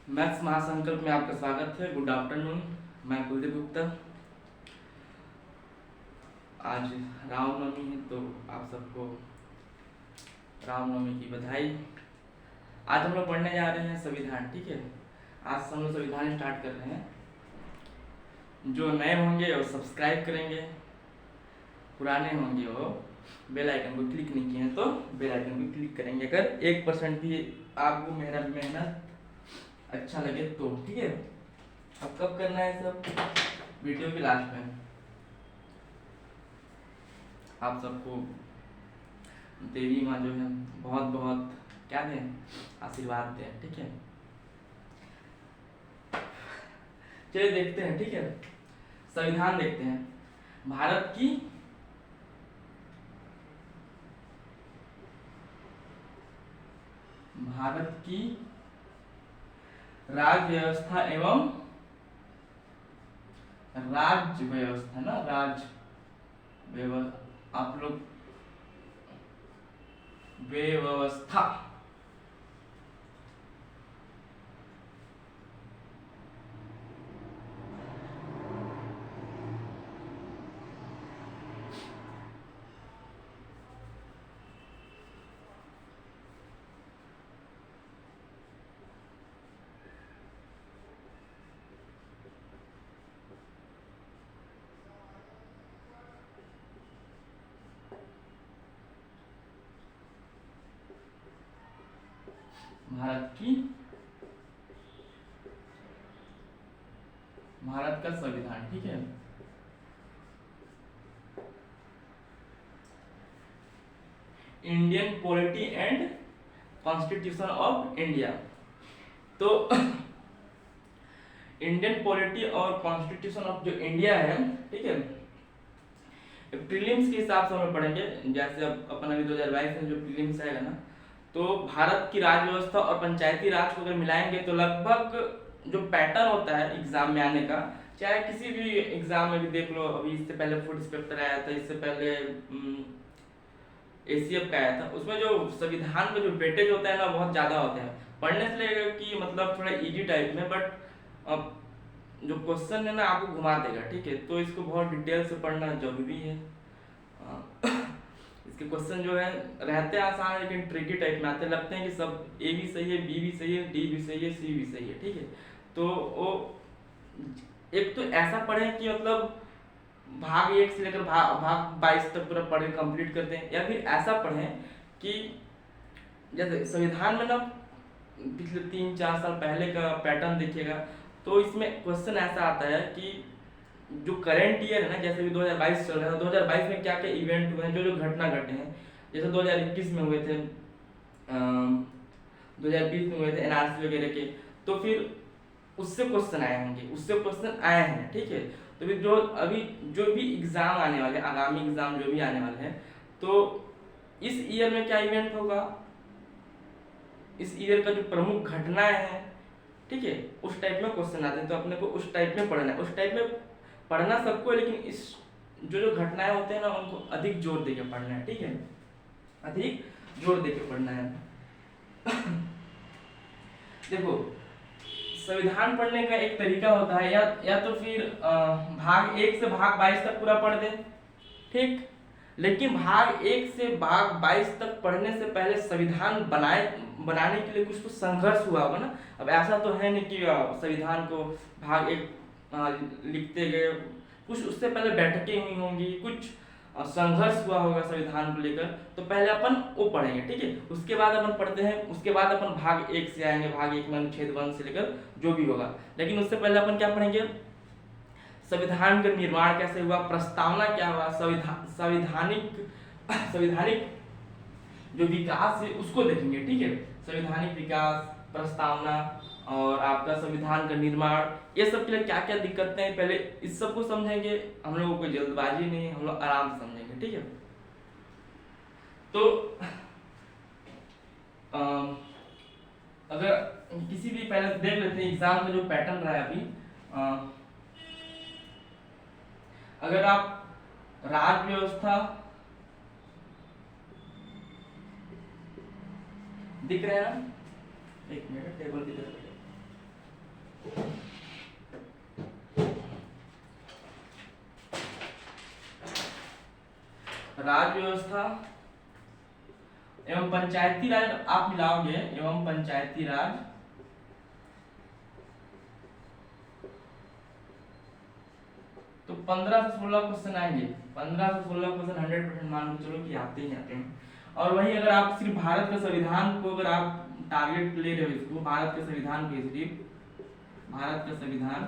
Maths महासंकल्प में आपका स्वागत है। Good afternoon. मैं कुलदीप गुप्ता। आज रामनवमी है तो आप सबको रामनवमी की बधाई। आज हम लोग पढ़ने जा रहे हैं संविधान। ठीक है, आज से हम लोग संविधान स्टार्ट कर रहे हैं। जो नए होंगे वो सब्सक्राइब करेंगे, पुराने होंगे वो बेल आइकन को क्लिक नहीं किए हैं तो बेल आइकन को क्लिक करेंगे। अगर 1% भी आपको मेरा मेहनत अच्छा लगे तो ठीक है। अब कब करना है सब, वीडियो के लास्ट में। आप सबको देवी माँ जो है बहुत बहुत क्या दें, आशीर्वाद दें। ठीक है, चलिए देखते हैं। ठीक है, संविधान देखते हैं। भारत की राज्य व्यवस्था एवं राज्य व्यवस्था ना राज्य व्यवस्था, आप लोग व्यवस्था भारत का संविधान। ठीक है, Indian polity and constitution of India. तो इंडियन पॉलिटी और कॉन्स्टिट्यूशन ऑफ जो इंडिया है, ठीक है, प्रीलिम्स के हिसाब से हम लोग पढ़ेंगे। जैसे अब अपन अभी 2022 में जो प्रीलिम्स आएगा ना, तो भारत की राज्य व्यवस्था और पंचायती राज को अगर मिलाएंगे तो लगभग जो पैटर्न होता है एग्जाम में आने का, चाहे किसी भी एग्जाम में भी देख लो। अभी इससे पहले फूड इंस्पेक्टर आया था, इससे पहले एसीएफ का आया था। उसमें जो संविधान का जो वेटेज होता है ना बहुत ज्यादा होता है। पढ़ने से लगेगा कि मतलब थोड़ा इजी टाइप में, बट जो क्वेश्चन है ना आपको घुमा देगा। ठीक है, तो इसको बहुत डिटेल से पढ़ना जरूरी है। इसके क्वेश्चन जो है रहते आसान लेकिन ट्रिकी टाइप में आते, लगते हैं कि सब ए भी सही है, बी भी सही है, डी भी सही है, सी भी सही है। ठीक है, तो वो एक तो ऐसा पढ़े कि मतलब भाग 1 से लेकर भाग 22 तक पूरा पढ़ कंप्लीट करते हैं, या फिर ऐसा पढ़ें कि जैसे संविधान में ना पिछले 3-4 साल पहले का पैटर्न देखिएगा तो इसमें क्वेश्चन ऐसा आता है कि जो करंट ईयर है ना, जैसे भी 2022 चल रहा है, 2022 में क्या क्या इवेंट हुए हैं, जो जो घटना घटे हैं। जैसे 2021 में हुए थे, 2020 में हुए थे एनआरसी वगैरह के, तो फिर उससे क्वेश्चन आए होंगे, उससे क्वेश्चन आए हैं। ठीक है, तो फिर जो भी एग्जाम आने वाले, आगामी एग्जाम जो भी आने वाले हैं, तो इस ईयर में क्या इवेंट होगा, इस ईयर का जो प्रमुख घटनाएं हैं, ठीक है, उस टाइप में क्वेश्चन आते हैं। तो अपने को उस टाइप में पढ़ना है, उस टाइप में पढ़ना सबको है, लेकिन इस जो घटनाएं होते हैं ना उनको अधिक जोर देके पढ़ना है। ठीक है, अधिक जोर देके पढ़ना है। देखो, संविधान पढ़ने का एक तरीका होता है, या तो फिर भाग 1 से भाग 22 तक पूरा पढ़ दे, ठीक। लेकिन भाग 1 से भाग 22 तक पढ़ने से पहले संविधान बनाने के लिए कुछ तो संघर्ष हुआ होगा ना। अब ऐसा तो है नहीं कि संविधान को भाग 1 लिखते गए, कुछ उससे पहले बैठकें हुई होंगी, कुछ संघर्ष हुआ होगा संविधान को लेकर। तो पहले अपन वो पढ़ेंगे, ठीक है। उसके बाद अपन पढ़ते हैं, उसके बाद अपन भाग 1 से आएंगे, भाग 1 में अनुच्छेद 1 से लेकर जो भी होगा। लेकिन उससे पहले अपन क्या पढ़ेंगे, संविधान का निर्माण कैसे हुआ, प्रस्तावना क्या हुआ, संवैधानिक जो विकास है उसको देखेंगे। ठीक है, संवैधानिक विकास, प्रस्तावना और आपका संविधान का निर्माण, ये सब के लिए क्या क्या दिक्कतें हैं, पहले इस सब को समझेंगे। हम लोगों को जल्दबाजी नहीं, हम लोग आराम से समझेंगे। ठीक है, तो अगर किसी भी, पहले देख लेते हैं एग्जाम में जो पैटर्न रहा है अभी। अगर आप राज्य व्यवस्था दिख रहे हैं ना, एक मिनट टेबल की तरफ, राज्य व्यवस्था एवं पंचायती राज आप मिलाओगे, एवं पंचायती राज तो 15 से 16 क्वेश्चन आएंगे। 15 से 16 क्वेश्चन 100% मान के चलो कि आते ही आते हैं। और वही अगर आप सिर्फ भारत के संविधान को अगर आप टारगेट ले रहे हो, इसको भारत के संविधान के, सिर्फ भारत का संविधान,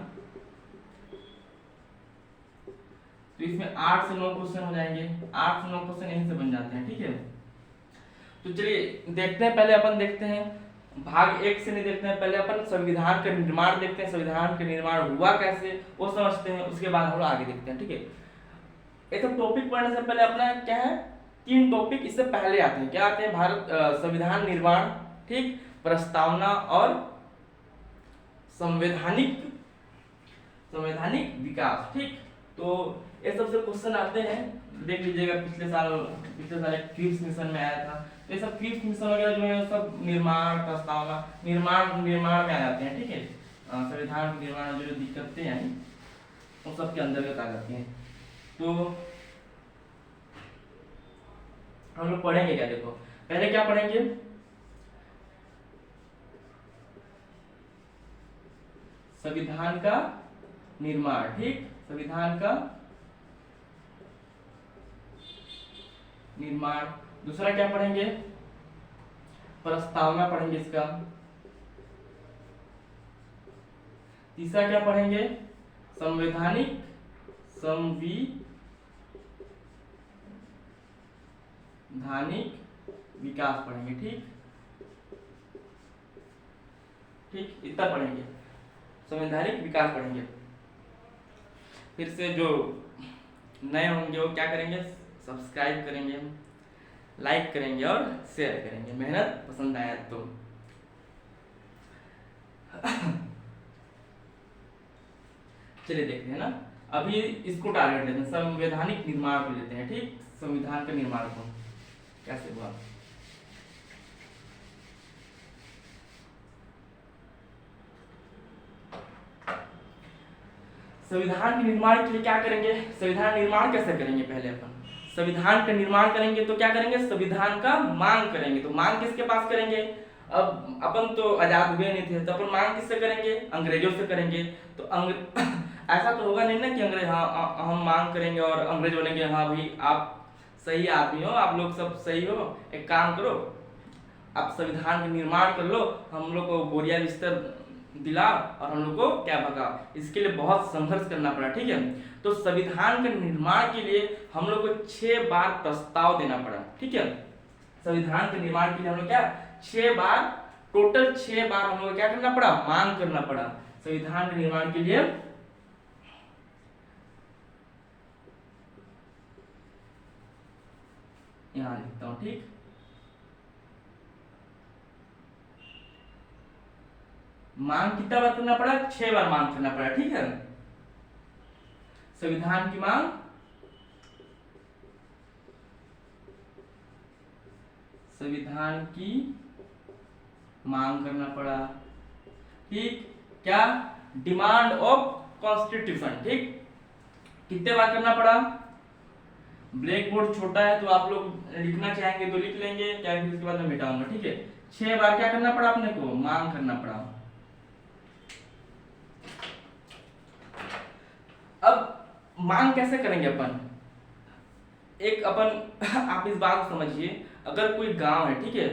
तो इसमें 8 से 9 क्वेश्चन हो जाएंगे। 8 से 9 क्वेश्चन यहीं से बन जाते हैं, ठीक है। तो चलिए देखते हैं, पहले अपन देखते हैं भाग 1 से नहीं देखते हैं, पहले अपन संविधान का निर्माण देखते हैं, संविधान का निर्माण हुआ कैसे वो समझते हैं, उसके बाद हम लोग आगे देखते हैं, ठीक है। ये सब टॉपिक पढ़ने से पहले अपना क्या है, 3 टॉपिक इससे पहले आते हैं। क्या आते हैं? भारत संविधान निर्माण, ठीक, प्रस्तावना और संवैधानिक विकास, ठीक। तो ये सबसे क्वेश्चन आते हैं, देख लीजिएगा पिछले साल एक क्रिप्स मिशन में आया था। तो ये सब क्रिप्स मिशन वगैरह जो है सब निर्माण, प्रस्तावना, निर्माण में आ जाते हैं, ठीक है। संविधान के निर्माण में जो दिक्कतें हैं उन सब के अंतर्गत आ जाती हैं। तो हम लोग पढ़ेंगे क्या, देखो पहले क्या पढ़ेंगे, संविधान का निर्माण, ठीक, संविधान का निर्माण। दूसरा क्या पढ़ेंगे, प्रस्तावना पढ़ेंगे इसका। तीसरा क्या पढ़ेंगे, संवैधानिक विकास पढ़ेंगे, ठीक, इतना पढ़ेंगे, संवैधानिक विकास पढ़ेंगे। फिर से जो नए होंगे वो क्या करेंगे, सब्सक्राइब करेंगे, लाइक करेंगे और शेयर करेंगे, मेहनत पसंद आया तो। चलिए देखते हैं ना, अभी इसको टारगेट लेते हैं, संवैधानिक निर्माण को लेते हैं, ठीक, संविधान का निर्माण को कैसे हुआ। संविधान के निर्माण के लिए क्या करेंगे, संविधान निर्माण कैसे करेंगे, पहले अपन संविधान का निर्माण करेंगे तो क्या करेंगे, संविधान का मांग करेंगे। तो मांग किसके पास करेंगे, अब अपन तो आजाद हुए नहीं थे, तो अपन मांग किससे करेंगे, अंग्रेजों से करेंगे। तो ऐसा तो होगा नहीं ना कि अंग्रेज, हाँ हम मांग करेंगे और अंग्रेज बोलेंगे हाँ भाई आप सही आदमी हो, आप लोग सब सही हो, एक काम करो आप संविधान का निर्माण कर लो, हम लोग को बोरिया बिस्तर दिला और हम लोग को क्या भगा। इसके लिए बहुत संघर्ष करना पड़ा, ठीक है। तो संविधान के निर्माण के लिए हम लोग को 6 बार प्रस्ताव देना पड़ा, ठीक है। संविधान के निर्माण के लिए हम लोग क्या 6 बार, टोटल 6 बार हम लोग क्या करना पड़ा, मांग करना पड़ा संविधान के निर्माण के लिए। यहां लिखता हूं, ठीक, मांग कितना बार करना पड़ा, 6 बार मांग करना पड़ा, ठीक है। संविधान की मांग, संविधान की मांग करना पड़ा, ठीक, क्या, डिमांड ऑफ कॉन्स्टिट्यूशन, ठीक, कितने बार करना पड़ा। ब्लैक बोर्ड छोटा है तो आप लोग लिखना चाहेंगे तो लिख लेंगे, क्या फिर इसके बाद मैं मिटाऊंगा, ठीक है। 6 बार क्या करना पड़ा अपने को, मांग करना पड़ा। अब मांग कैसे करेंगे अपन, एक अपन आप इस बात को समझिए, अगर कोई गांव है, ठीक है,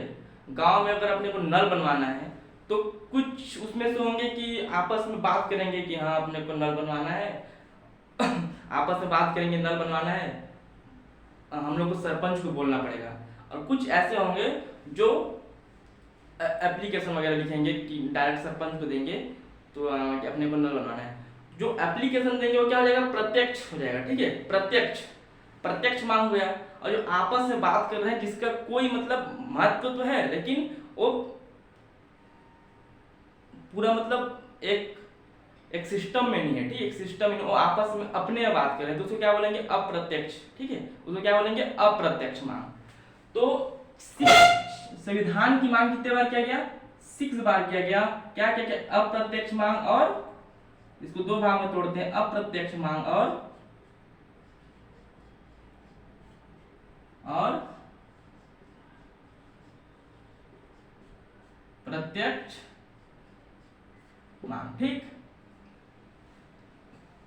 गांव में अगर अपने को नल बनवाना है तो कुछ उसमें से होंगे कि आपस में बात करेंगे कि हाँ अपने को नल बनवाना है आपस में बात करेंगे नल बनवाना है, हम लोग को सरपंच को बोलना पड़ेगा। और कुछ ऐसे होंगे जो एप्लीकेशन वगैरह लिखेंगे कि डायरेक्ट सरपंच को देंगे तो कि अपने को नल बनवाना है। जो एप्लीकेशन देंगे वो क्या हो जाएगा, प्रत्यक्ष हो जाएगा, ठीक है, प्रत्यक्ष मांग हो गया। और जो आपस में बात कर रहे हैं जिसका कोई मतलब महत्व तो है लेकिन वो पूरा मतलब एक सिस्टम में नहीं है, ठीक, एक सिस्टम में वो आपस में अपने बात कर रहे हैं तो उसको क्या बोलेंगे, अप्रत्यक्ष, ठीक है, उसको क्या बोलेंगे, अप्रत्यक्ष मांग। तो संविधान की मांग कितने बार किया गया, 6 बार किया गया। क्या क्या क्या? अप्रत्यक्ष मांग, और इसको दो भाग में तोड़ते हैं, अप्रत्यक्ष मांग और प्रत्यक्ष मांग। ठीक,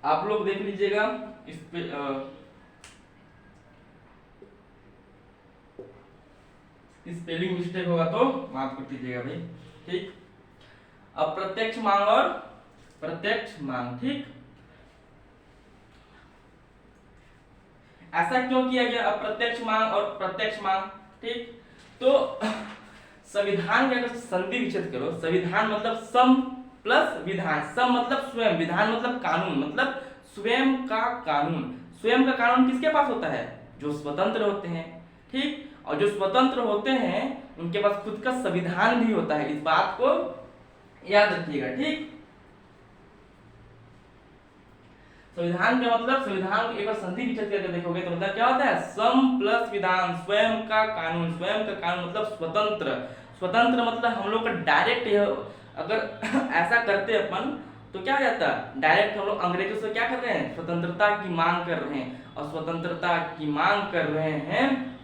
आप लोग देख लीजिएगा इस पे स्पेलिंग मिस्टेक होगा तो माफ कर दीजिएगा भाई। ठीक, अप्रत्यक्ष मांग और प्रत्यक्ष मांग। ठीक, ऐसा क्यों किया गया अप्रत्यक्ष मांग और प्रत्यक्ष मांग? ठीक, तो संविधान के अगर संधि विच्छेद करो, संविधान मतलब सम प्लस विधान, सम मतलब स्वयं, विधान मतलब कानून, मतलब स्वयं का कानून। स्वयं का कानून किसके पास होता है? जो स्वतंत्र होते हैं। ठीक, और जो स्वतंत्र होते हैं उनके पास खुद का संविधान भी होता है, इस बात को याद रखिएगा। ठीक, संविधान का मतलब, संविधान को एक बार संधि विच्छेद करके देखोगे तो मतलब क्या होता है? सम प्लस विधान, स्वयं का कानून। स्वयं का कानून मतलब स्वतंत्र। स्वतंत्र मतलब हम लोग का डायरेक्ट, अगर ऐसा करते अपन तो क्या हो जाता? डायरेक्ट हम लोग अंग्रेजों से क्या कर रहे हैं? स्वतंत्रता की मांग कर रहे हैं, और स्वतंत्रता की मांग कर रहे हैं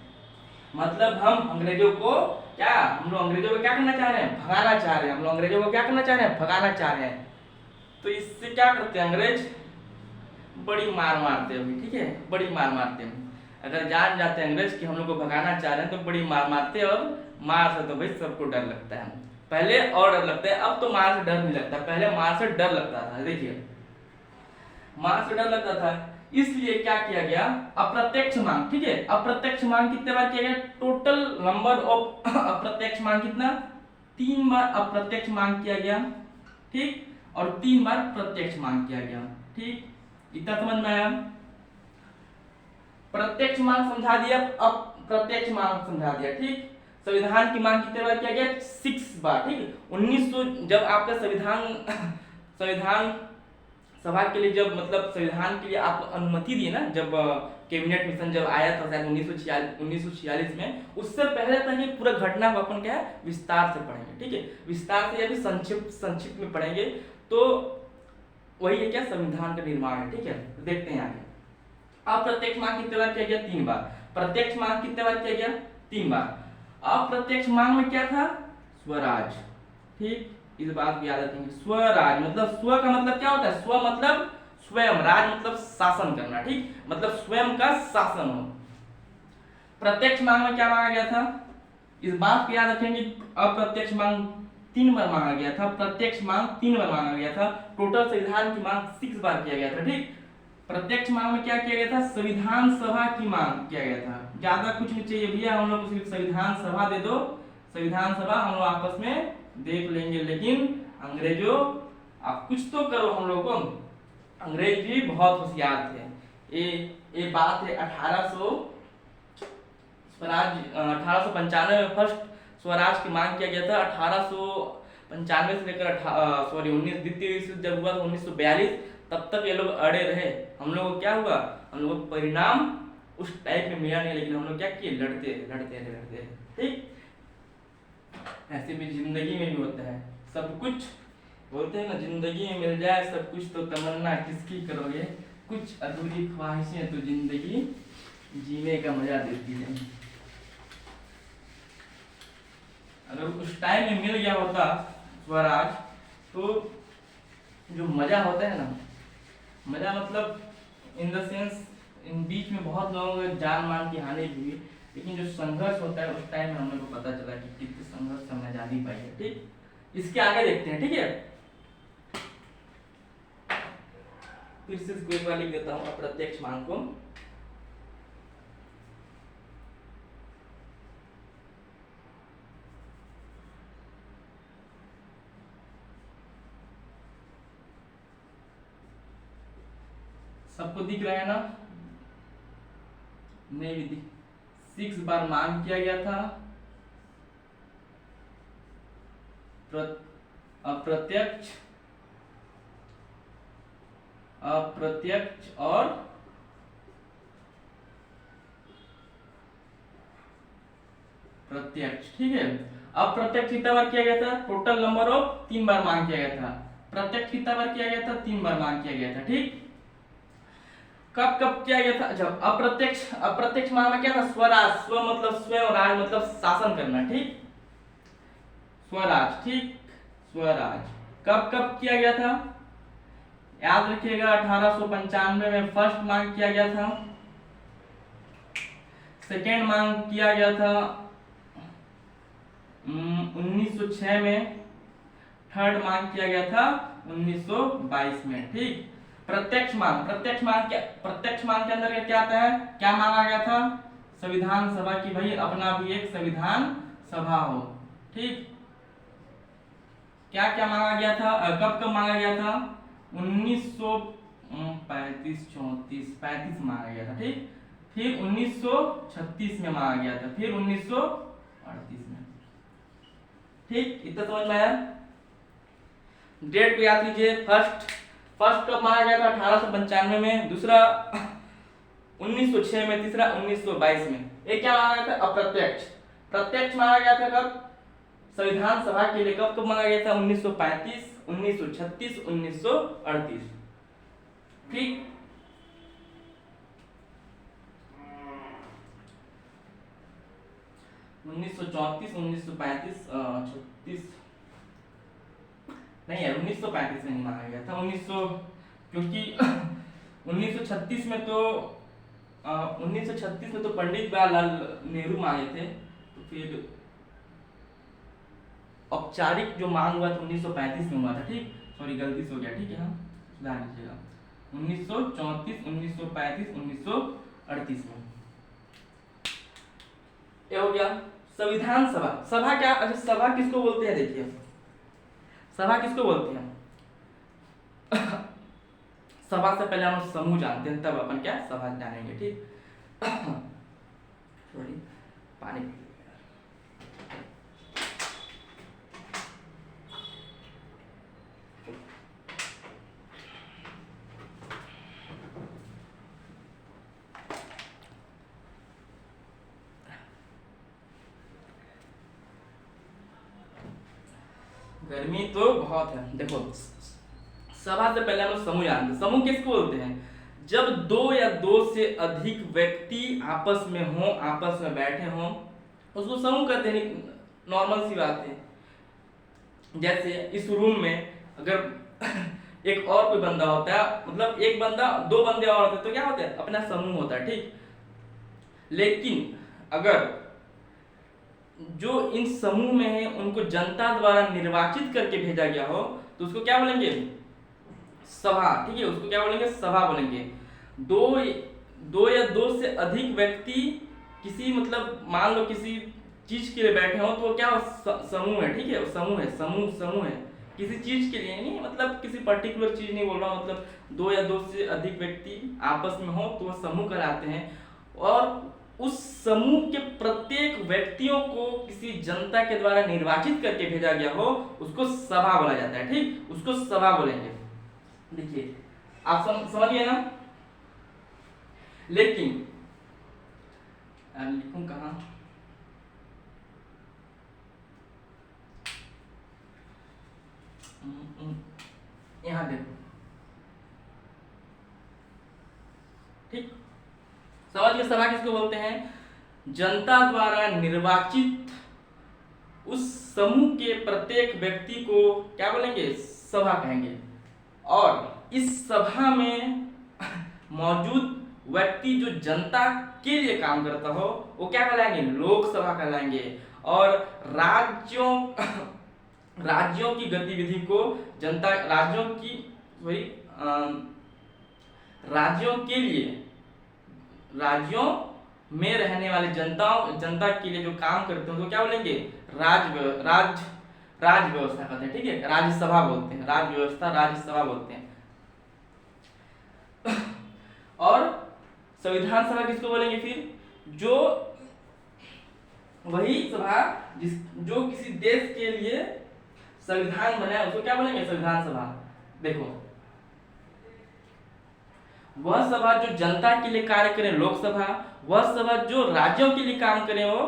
मतलब हम अंग्रेजों को क्या, हम लोग अंग्रेजों को क्या करना चाह रहे हैं? भगाना चाह रहे हैं। हम लोग अंग्रेजों को क्या करना चाह रहे हैं? भगाना चाह रहे हैं। तो इससे क्या करते हैं अंग्रेज? बड़ी मार मारते हैं। ठीक है, बड़ी मार मारते हैं। अगर जान जाते हैं अंग्रेज कि हम लोग को भगाना चाह रहे हैं तो बड़ी मार मारते हैं, और मार से तो भाई सबको डर लगता है। पहले और डर लगता है, अब तो मार से डर नहीं लगता, पहले मार से डर लगता था। देखिए, मार से डर लगता था, इसलिए क्या किया गया? अप्रत्यक्ष मांग। ठीक है, अप्रत्यक्ष मांग कितने बार किया गया? टोटल नंबर ऑफ अप्रत्यक्ष मांग कितना? 3 बार अप्रत्यक्ष मांग किया गया। ठीक, और 3 बार प्रत्यक्ष मांग किया गया। ठीक, इतना समझ में आया? प्रत्यक्ष मांग समझा दिया, अब प्रत्यक्ष मांग समझा दिया। ठीक, संविधान की मांग कितने बार किया गया? 6 बार। ठीक, 1900 जब आपका संविधान सभा के लिए, जब मतलब संविधान के लिए आपको अनुमति दी ना, जब कैबिनेट मिशन जब आया था शायद 1946 में, उससे पहले तक ये पूरा घटना को अपन क्या है विस्तार से पढ़ेंगे। ठीक है, विस्तार से या फिर संक्षिप्त में पढ़ेंगे। तो वही है क्या? संविधान का निर्माण है। ठीक है, तो देखते हैं आगे। अप्रत्यक्ष मांग कितने बार किया गया? 3 बार। प्रत्यक्ष मांग कितने बार किया गया? 3 बार। अप्रत्यक्ष मांग में क्या था? स्वराज। ठीक, इस बात को याद रखेंगे। स्वराज मतलब, स्व का मतलब क्या होता है? स्व मतलब स्वयं, राज मतलब शासन करना। ठीक, मतलब स्वयं का शासन हो। प्रत्यक्ष मांग में क्या मांगा गया था? इस बात को याद रखेंगे। अप्रत्यक्ष मांग 3 बार मांगा गया था, प्रत्यक्ष मांग 3 बार मांगा गया था। टोटल संविधान की मांग 6 बार किया गया था। ठीक, प्रत्यक्ष मांग में क्या किया गया था? संविधान सभा की मांग किया गया था। ज्यादा कुछ नहीं चाहिए भैया, हम लोग को सिर्फ संविधान सभा दे दो। संविधान सभा हम लोग आपस में देख लेंगे, लेकिन अंग्रेजों आप कुछ तो करो हम लोग को। अंग्रेज भी बहुत होशियार थे। ये बात है 1895 में फर्स्ट स्वराज की मांग किया गया था। 1895 से लेकर 19 द्वितीय विश्व युद्ध जब हुआ था 1942, तब तक ये लोग अड़े रहे। हम लोग को क्या हुआ? हम लोग को परिणाम उस टाइप में मिला नहीं, लेकिन हम लोग क्या किए? लड़ते रहे। ठीक, ऐसे भी जिंदगी में भी होता है। सब कुछ बोलते हैं ना, जिंदगी में मिल जाए सब कुछ तो तमन्ना किसकी करोगे, कुछ अधूरी ख्वाहिशें तो जिंदगी जीने का मजा देती है। अगर उस टाइम में मिल गया होता स्वराज, तो जो मजा होता है ना, मजा मतलब इन द सेंस, इन बीच में बहुत लोगों को जान मान की हानि भी हुई, लेकिन जो संघर्ष होता है उस टाइम में हम लोग को पता चला कि कितने संघर्ष से हमने आजादी पाई है। ठीक, इसके आगे देखते हैं। ठीक है, फिर से इसको एक बार लिख देता हूं अप्रत्यक्ष मांग को। सबको दिख रहा है ना? नहीं भी दिख। 6 बार मांग किया गया था। अप्रत्यक्ष और प्रत्यक्ष। ठीक है, अप्रत्यक्ष कितना बार किया गया था? टोटल नंबर ऑफ 3 बार मांग किया गया था। प्रत्यक्ष कितना बार किया गया था? 3 बार मांग किया गया था। ठीक, कब कब किया गया था? जब अप्रत्यक्ष मांग में क्या था? स्वराज, स्व मतलब स्वयं, राज मतलब शासन करना। ठीक, स्वराज। ठीक, स्वराज कब कब किया गया था? याद रखिएगा 1895 में फर्स्ट मांग किया गया था, सेकेंड मांग किया गया था 1906 में, थर्ड मांग किया गया था 1922 में। ठीक, प्रत्यक्ष मांग के अंदर क्या आता है? क्या मांगा गया था? संविधान सभा की भाई अपना भी एक संविधान सभा हो। ठीक, क्या क्या मांगा गया था? कब कब मांगा गया था? 1935 मांगा गया था। ठीक, फिर 1936 में मांगा गया था, फिर 1938 में। ठीक, इतना समझ में आया? डेट को याद कीजिए। फर्स्ट कब मांगा गया था? 1895 में, दूसरा 1906 में, तीसरा 1922 में। एक क्या मांगा गया था? प्रत्यक्ष मांगा गया था कब? संविधान सभा के लिए कब मांगा गया था? 1935, 1936, 1938। ठीक, उन्नीस सौ 1935, 36 नहीं है, 1935 में नहीं मांगा गया था। 1900 क्योंकि 1936 में तो 1936 में तो पंडित जवाहरलाल नेहरू मांगे थे, तो फिर औपचारिक जो मांग हुआ था 1935 में हुआ था। ठीक, सॉरी गलती से हो गया। ठीक है, हाँ सुधार लीजिएगा। 1934, 1935, 1938 में ये हो गया। संविधान सभा, सभा क्या? अच्छा, सभा किसको बोलते हैं? देखिए, सभा किसको बोलते हैं? सभा से पहले हम समूह जानते हैं, तब अपन क्या सभा जानेंगे। ठीक, सॉरी पानी। गर्मी तो बहुत है। देखो, सभा से पहले हम समूह जानते हैं। समूह किसको बोलते हैं? जब दो या दो से अधिक व्यक्ति आपस में हो, आपस में बैठे हों, उसको समूह कहते हैं। नॉर्मल सी बात है। जैसे इस रूम में अगर एक और कोई बंदा होता है, मतलब एक बंदा, दो बंदे और होते हैं, तो क्या होता है? अपना समूह होता है। ठीक, लेकिन अगर जो इन समूह में है उनको जनता द्वारा निर्वाचित करके भेजा गया हो, तो उसको क्या बोलेंगे? सभा। ठीक है, उसको क्या बोलेंगे? सभा बोलेंगे। दो या दो से अधिक व्यक्ति किसी, मतलब मान लो किसी चीज के लिए बैठे हो, तो वो क्या समूह है। ठीक है, समूह है, समूह है किसी चीज के लिए नहीं, मतलब किसी पर्टिकुलर चीज नहीं बोल रहा हूं, मतलब दो या दो से अधिक व्यक्ति आपस में हो तो वो समूह कहलाते हैं। और उस समूह के प्रत्येक व्यक्तियों को किसी जनता के द्वारा निर्वाचित करके भेजा गया हो, उसको सभा बोला जाता है। ठीक, उसको सभा बोलेंगे। देखिए, आप समझिए ना। लेकिन लिखूं कहां? यहां देखो। ठीक, समझ गए? सभा किसको बोलते हैं? जनता द्वारा निर्वाचित उस समूह के प्रत्येक व्यक्ति को क्या बोलेंगे? सभा कहेंगे। और इस सभा में मौजूद व्यक्ति जो जनता के लिए काम करता हो, वो क्या कहलाएंगे? लोकसभा कहलाएंगे। और राज्यों की गतिविधि को जनता, राज्यों के लिए, राज्यों में रहने वाले जनता के लिए जो काम करते हैं, तो क्या बोलेंगे? राज व्यवस्था कहते हैं। ठीक है, राज्यसभा बोलते हैं, राज्य व्यवस्था राज्यसभा बोलते हैं। और संविधान सभा किसको बोलेंगे फिर? जो वही सभा जो किसी देश के लिए संविधान बनाया, उसको क्या बोलेंगे? संविधान सभा। देखो, वह सभा जो जनता के लिए कार्य करे, लोकसभा। वह सभा जो राज्यों के लिए काम करे, वो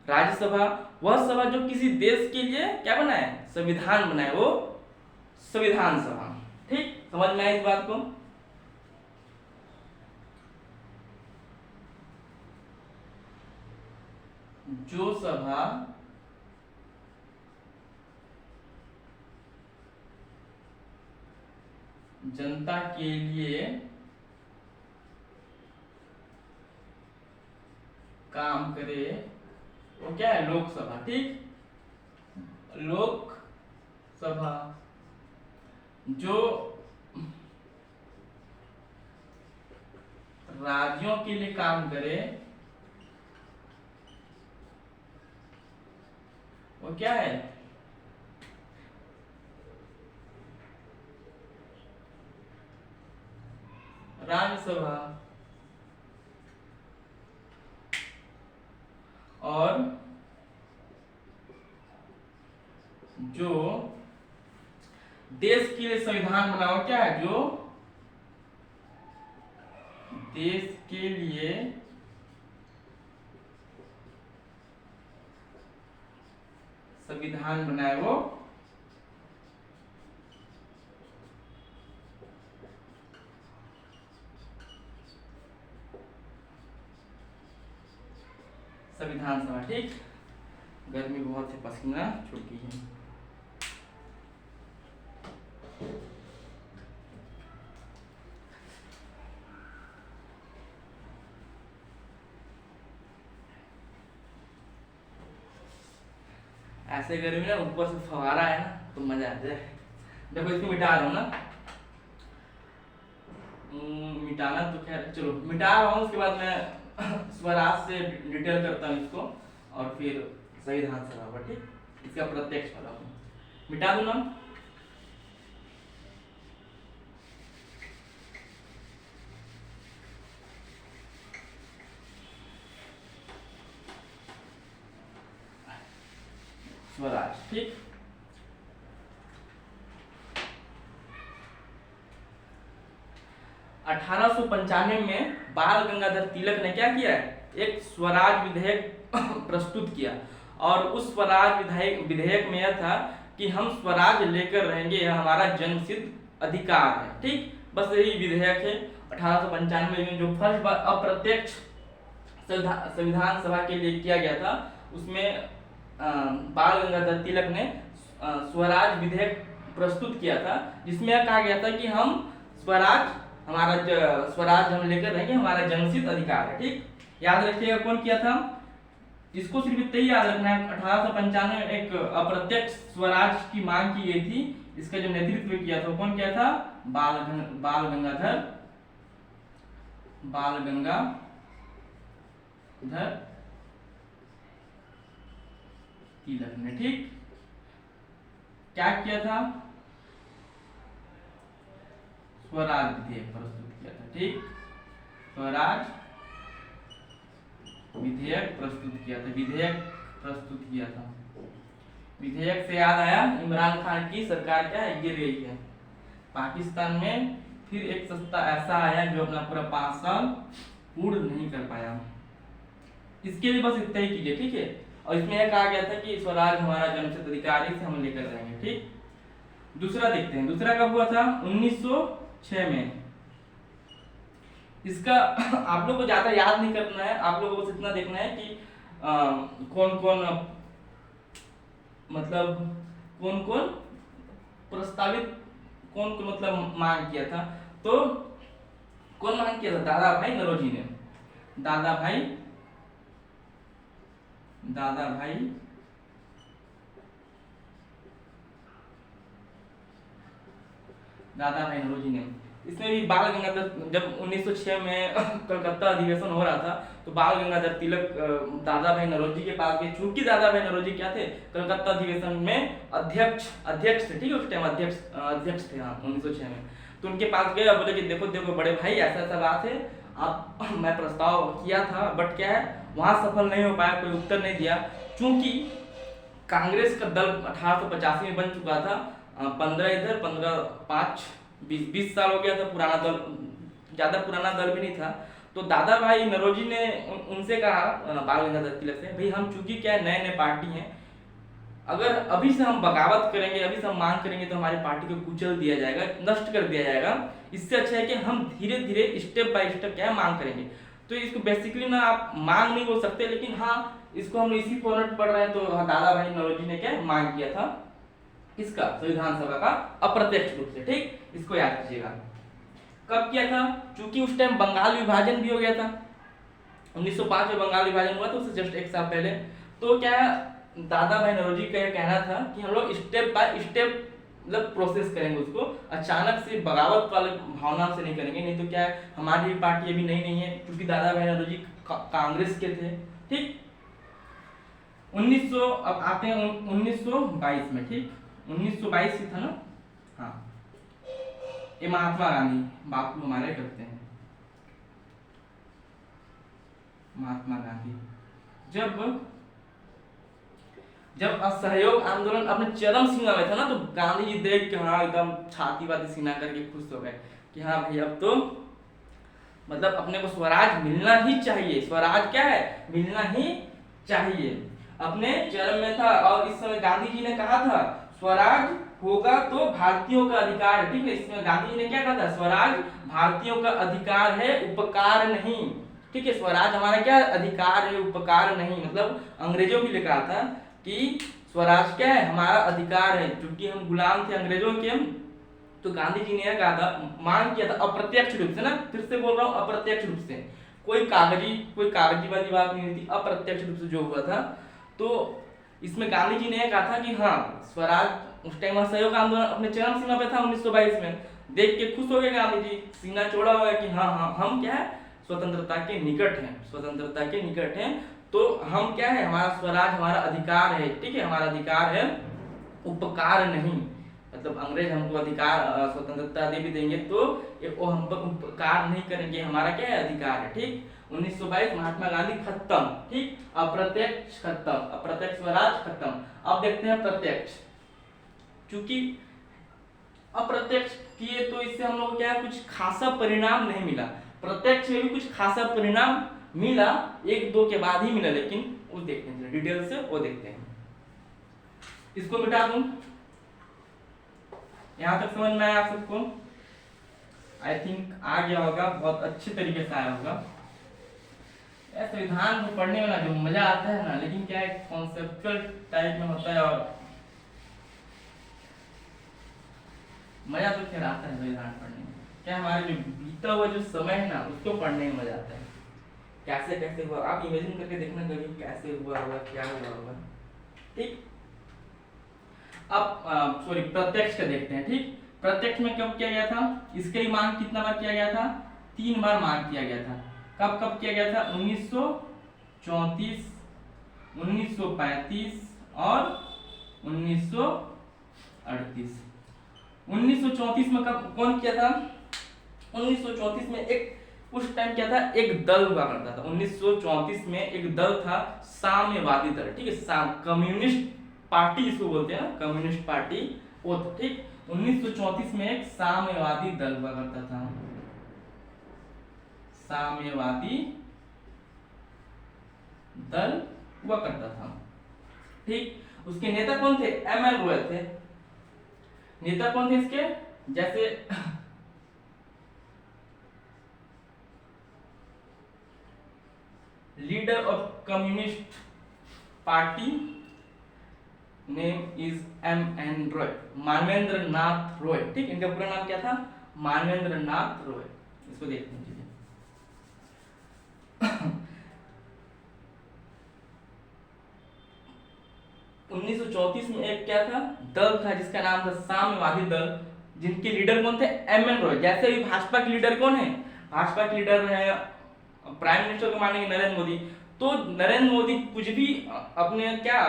राज्यसभा वह सभा जो किसी देश के लिए क्या बनाए, संविधान बनाए, वो संविधान सभा। ठीक, समझ में आए इस बात को। जो सभा जनता के लिए काम करे वो क्या है, लोकसभा। ठीक, लोकसभा जो राज्यों के लिए काम करे वो क्या है, राज्यसभा। और जो देश के लिए संविधान बना हो क्या है, जो देश के लिए संविधान बनाए वो संविधान सभा। ठीक, गर्मी बहुत है, पसीना छूट गई है। ऐसे गर्मी ना, ऊपर से फवारा है ना, तो मजा आ जाए। देखो इसको मिटा रहा हूँ ना, मिटाना तो खैर चलो मिटा रहा हूँ, उसके बाद मैं स्वराज से डिटेल करता हूँ इसको और फिर संविधान सभा पर। ठीक, इसका प्रत्यक्ष वाला मिटा दूं ना। स्वराज। ठीक, अठारह में बाल गंगाधर तिलक ने क्या किया है, एक स्वराज विधेयक प्रस्तुत किया। और उस स्वराज विधेयक में यह था कि हम स्वराज लेकर रहेंगे, यह हमारा जन्मसिद्ध अधिकार है। ठीक, बस यही विधेयक है 1895 में जो फर्स्ट बार अप्रत्यक्ष संविधान सभा के लिए किया गया था। उसमें बाल गंगाधर तिलक ने स्वराज विधेयक प्रस्तुत किया था, जिसमें कहा गया था कि हम स्वराज हम लेकर रहेंगे, हमारा जन्मसिद्ध अधिकार है। ठीक, याद रखिएगा कौन किया था, इसको सिर्फ इतना ही याद रखना है। 1895 में एक अप्रत्यक्ष स्वराज की मांग की गई थी, इसका जो नेतृत्व किया था कौन किया था, बाल गंगाधर तिलक ने। ठीक, क्या किया था, स्वराज विधेयक प्रस्तुत किया था। ठीक, स्वराज विधेयक प्रस्तुत किया था। विधेयक से याद आया, इमरान खान की सरकार क्या है, गिर गई है। पाकिस्तान में फिर एक सत्ता ऐसा आया जो अपना पूरा 5 साल पूर्ण नहीं कर पाया। इसके लिए बस इतना ही कीजिए। ठीक है, और इसमें यह कहा गया था कि स्वराज हमारा जन्मसिद्ध अधिकार है, इसे हम लेकर रहेंगे। ठीक, दूसरा देखते हैं, दूसरा कब हुआ था, 1906 में। इसका आप लोग को ज्यादा याद नहीं करना है, आप लोगों को बस इतना देखना है कि कौन कौन प्रस्तावित, कौन मतलब मांग किया था। तो कौन मांग किया था, दादा भाई नौरोजी ने। दादा भाई नौरोजी ने। इसमें भी बाल गंगाधर, जब 1906 में कलकत्ता अधिवेशन हो रहा था, तो बाल गंगाधर तिलक दादा भाई नौरोजी के पास गए। चूंकि दादा भाई नौरोजी क्या थे, कलकत्ता अधिवेशन में अध्यक्ष थे। ठीक है, उस टाइम अध्यक्ष थे, हाँ, 1906 में। तो उनके पास गए और बोले कि देखो बड़े भाई, ऐसा बात है, आप मैं प्रस्ताव किया था, बट क्या है, वहां सफल नहीं हो पाया, कोई उत्तर नहीं दिया। चूंकि कांग्रेस का दल 1885 में बन चुका था, 15 इधर 15 5 20 साल हो गया था, पुराना दल, ज्यादा पुराना दल भी नहीं था। तो दादा भाई नौरोजी ने उनसे कहा बाल गंगाधर तिलक से, भाई हम चूंकि क्या नए नए पार्टी हैं, अगर अभी से हम बगावत करेंगे, अभी से हम मांग करेंगे तो हमारी पार्टी को कुचल दिया जाएगा, नष्ट कर दिया जाएगा। इससे अच्छा है कि हम धीरे धीरे स्टेप बाय स्टेप क्या है मांग करेंगे। तो इसको बेसिकली ना आप मांग नहीं बोल सकते, लेकिन हाँ इसको हम इसी फॉर्मेट पढ़ रहे हैं। तो दादा भाई नौरोजी ने क्या मांग किया था इसका, संविधान सभा का अप्रत्यक्ष रूप से। ठीक, इसको याद कीजिएगा। कब किया था? चूंकि उस टाइम बंगाल विभाजन भी हो गया था, 1905 में बंगाल विभाजन हुआ, तो उससे जस्ट एक साल पहले। तो क्या दादा भाई नौरोजी का यह कहना था कि हम लोग स्टेप बाय स्टेप मतलब प्रोसेस करेंगे उसको, अचानक से बगावत वाले भावना से नहीं करेंगे। नहीं तो क्या है, हमारी पार्टी अभी नई नहीं है, क्योंकि दादा भाई नौरोजी कांग्रेस के थे। ठीक, 1900 अब आते हैं 1922 में। ठीक, 1922 ही था ना। हाँ, ये महात्मा गांधी बापू हमारे करते हैं। महात्मा गांधी जब असहयोग आंदोलन अपने चरम सीमा में था ना, तो गांधी जी देख के हाँ एकदम छाती वाती सीना करके खुश हो गए कि हाँ भाई अब तो मतलब अपने को स्वराज मिलना ही चाहिए। स्वराज क्या है, मिलना ही चाहिए। अपने चरम में था, और इस समय गांधी जी ने कहा था स्वराज होगा तो भारतीयों का अधिकार है। ठीक है, इसमें गांधी जी ने क्या कहा था, स्वराज भारतीयों का अधिकार है, उपकार नहीं। ठीक है, स्वराज हमारा क्या अधिकार है, उपकार नहीं। मतलब अंग्रेजों के लिए कहा था कि स्वराज क्या है, हमारा अधिकार है, क्योंकि हम गुलाम थे अंग्रेजों के। तो गांधी जी ने कहा था, मांग किया था अप्रत्यक्ष रूप से ना, फिर से बोल रहा हूँ अप्रत्यक्ष रूप से, कोई कागजी वाली बात नहीं थी, अप्रत्यक्ष रूप से जो हुआ था। तो इसमें गांधी जी ने कहा था कि हाँ स्वराज, उस टाइम असहयोग आंदोलन अपने चरम सीमा पे था 1922 में। देख के खुश हो गए गांधी जी, सीना चौड़ा हुआ कि हाँ हाँ हम क्या है, स्वतंत्रता के निकट हैं, स्वतंत्रता के निकट हैं। तो हम क्या है, हमारा स्वराज हमारा अधिकार है। ठीक है, हमारा अधिकार है, उपकार नहीं। मतलब अंग्रेज हमको अधिकार स्वतंत्रता दे भी देंगे तो वो हम पर उपकार नहीं करेंगे, हमारा क्या है, अधिकार है। ठीक, 1922 महात्मा गांधी खत्म। ठीक, अप्रत्यक्ष खत्म, अप्रत्यक्ष स्वराज खत्म। अब देखते हैं प्रत्यक्ष। चूंकि अप्रत्यक्ष किए तो इससे हम लोग क्या है, कुछ खासा परिणाम नहीं मिला। प्रत्यक्ष में भी कुछ खासा परिणाम मिला, एक दो के बाद ही मिला, लेकिन वो देखते हैं डिटेल से, वो देखते हैं। इसको मिटा दूं, यहां तक समझ में आया आप सबको? आई थिंक आ गया होगा, बहुत अच्छे तरीके से आया होगा। संविधान को पढ़ने में ना जो मजा आता है ना, लेकिन क्या है कॉन्सेप्चुअल टाइप में होता है, और मजा तो खैर आता है संविधान पढ़ने में। क्या हमारे जो बीता हुआ जो समय है ना, उसको पढ़ने में मजा आता है। कैसे कैसे हुआ, आप इमेजिन करके देखना कभी कैसे हुआ होगा, क्या हुआ होगा। ठीक, अब सॉरी प्रत्यक्ष का देखते हैं। ठीक, प्रत्यक्ष में कब किया गया था, इसके लिए मांग कितना बार किया गया था, 3 बार मांग किया गया था। कब कब किया गया था, 1934, 1935 और 1938। 1934 में कब कौन किया था, 1934 में एक उस टाइम क्या था, एक दल हुआ करता था। 1934 में एक दल था साम्यवादी दल। ठीक है, कम्युनिस्ट पार्टी जिसको बोलते हैं ना, कम्युनिस्ट पार्टी, वो। ठीक, 1934 में एक साम्यवादी दल हुआ करता था, साम्यवादी दल हुआ करता था। ठीक, उसके नेता कौन थे, एमएन रॉय थे। नेता कौन थे इसके, जैसे leader of communist party name is M N Roy, Manvendra Nath Roy. ठीक, इनका पूरा नाम क्या था, मानवेंद्र नाथ रॉय। इसको देखते हैं। 1934 में एक क्या था, दल था जिसका नाम था साम्यवादी दल, जिनके लीडर कौन थे, एमएन रॉय। जैसे भी भाजपा के लीडर कौन है, भाजपा के लीडर है प्राइम मिनिस्टर को मानेंगे नरेंद्र मोदी। तो नरेंद्र मोदी कुछ भी अपने क्या,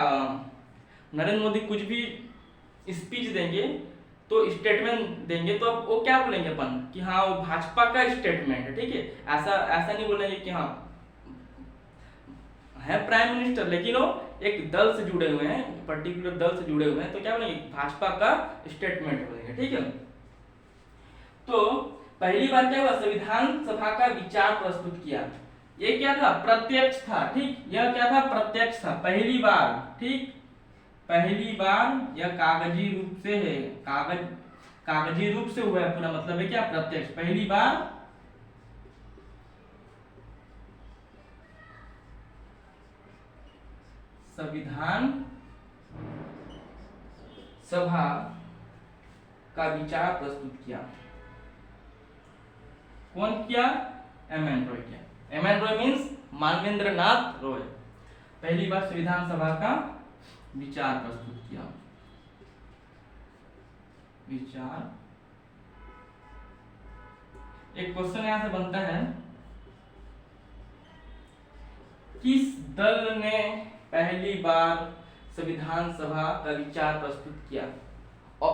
नरेंद्र मोदी कुछ भी स्पीच देंगे तो स्टेटमेंट देंगे, तो वो क्या बोलेंगे अपन कि हाँ वो भाजपा का स्टेटमेंट है। ठीक है, ऐसा नहीं बोलेंगे कि हाँ है प्राइम मिनिस्टर, लेकिन वो एक दल से जुड़े हुए हैं, पर्टिकुलर दल से जुड़े हुए हैं, तो क्या बोलेंगे, भाजपा का स्टेटमेंट बोलेंगे। ठीक है, तो पहली बार क्या हुआ, संविधान सभा का विचार प्रस्तुत किया। ये क्या था, प्रत्यक्ष था, ठीक, यह क्या था, प्रत्यक्ष था, पहली बार, ठीक, पहली बार यह कागजी रूप से है, कागजी रूप से हुआ है, पूरा मतलब है क्या, प्रत्यक्ष, पहली बार संविधान सभा का विचार प्रस्तुत किया। कौन किया, एम एन रॉय किया। M N Roy means Manvendra Nath Roy, पहली बार संविधान सभा का विचार प्रस्तुत किया। विचार, एक क्वेश्चन यहां से बनता है, किस दल ने पहली बार संविधान सभा का विचार प्रस्तुत किया। और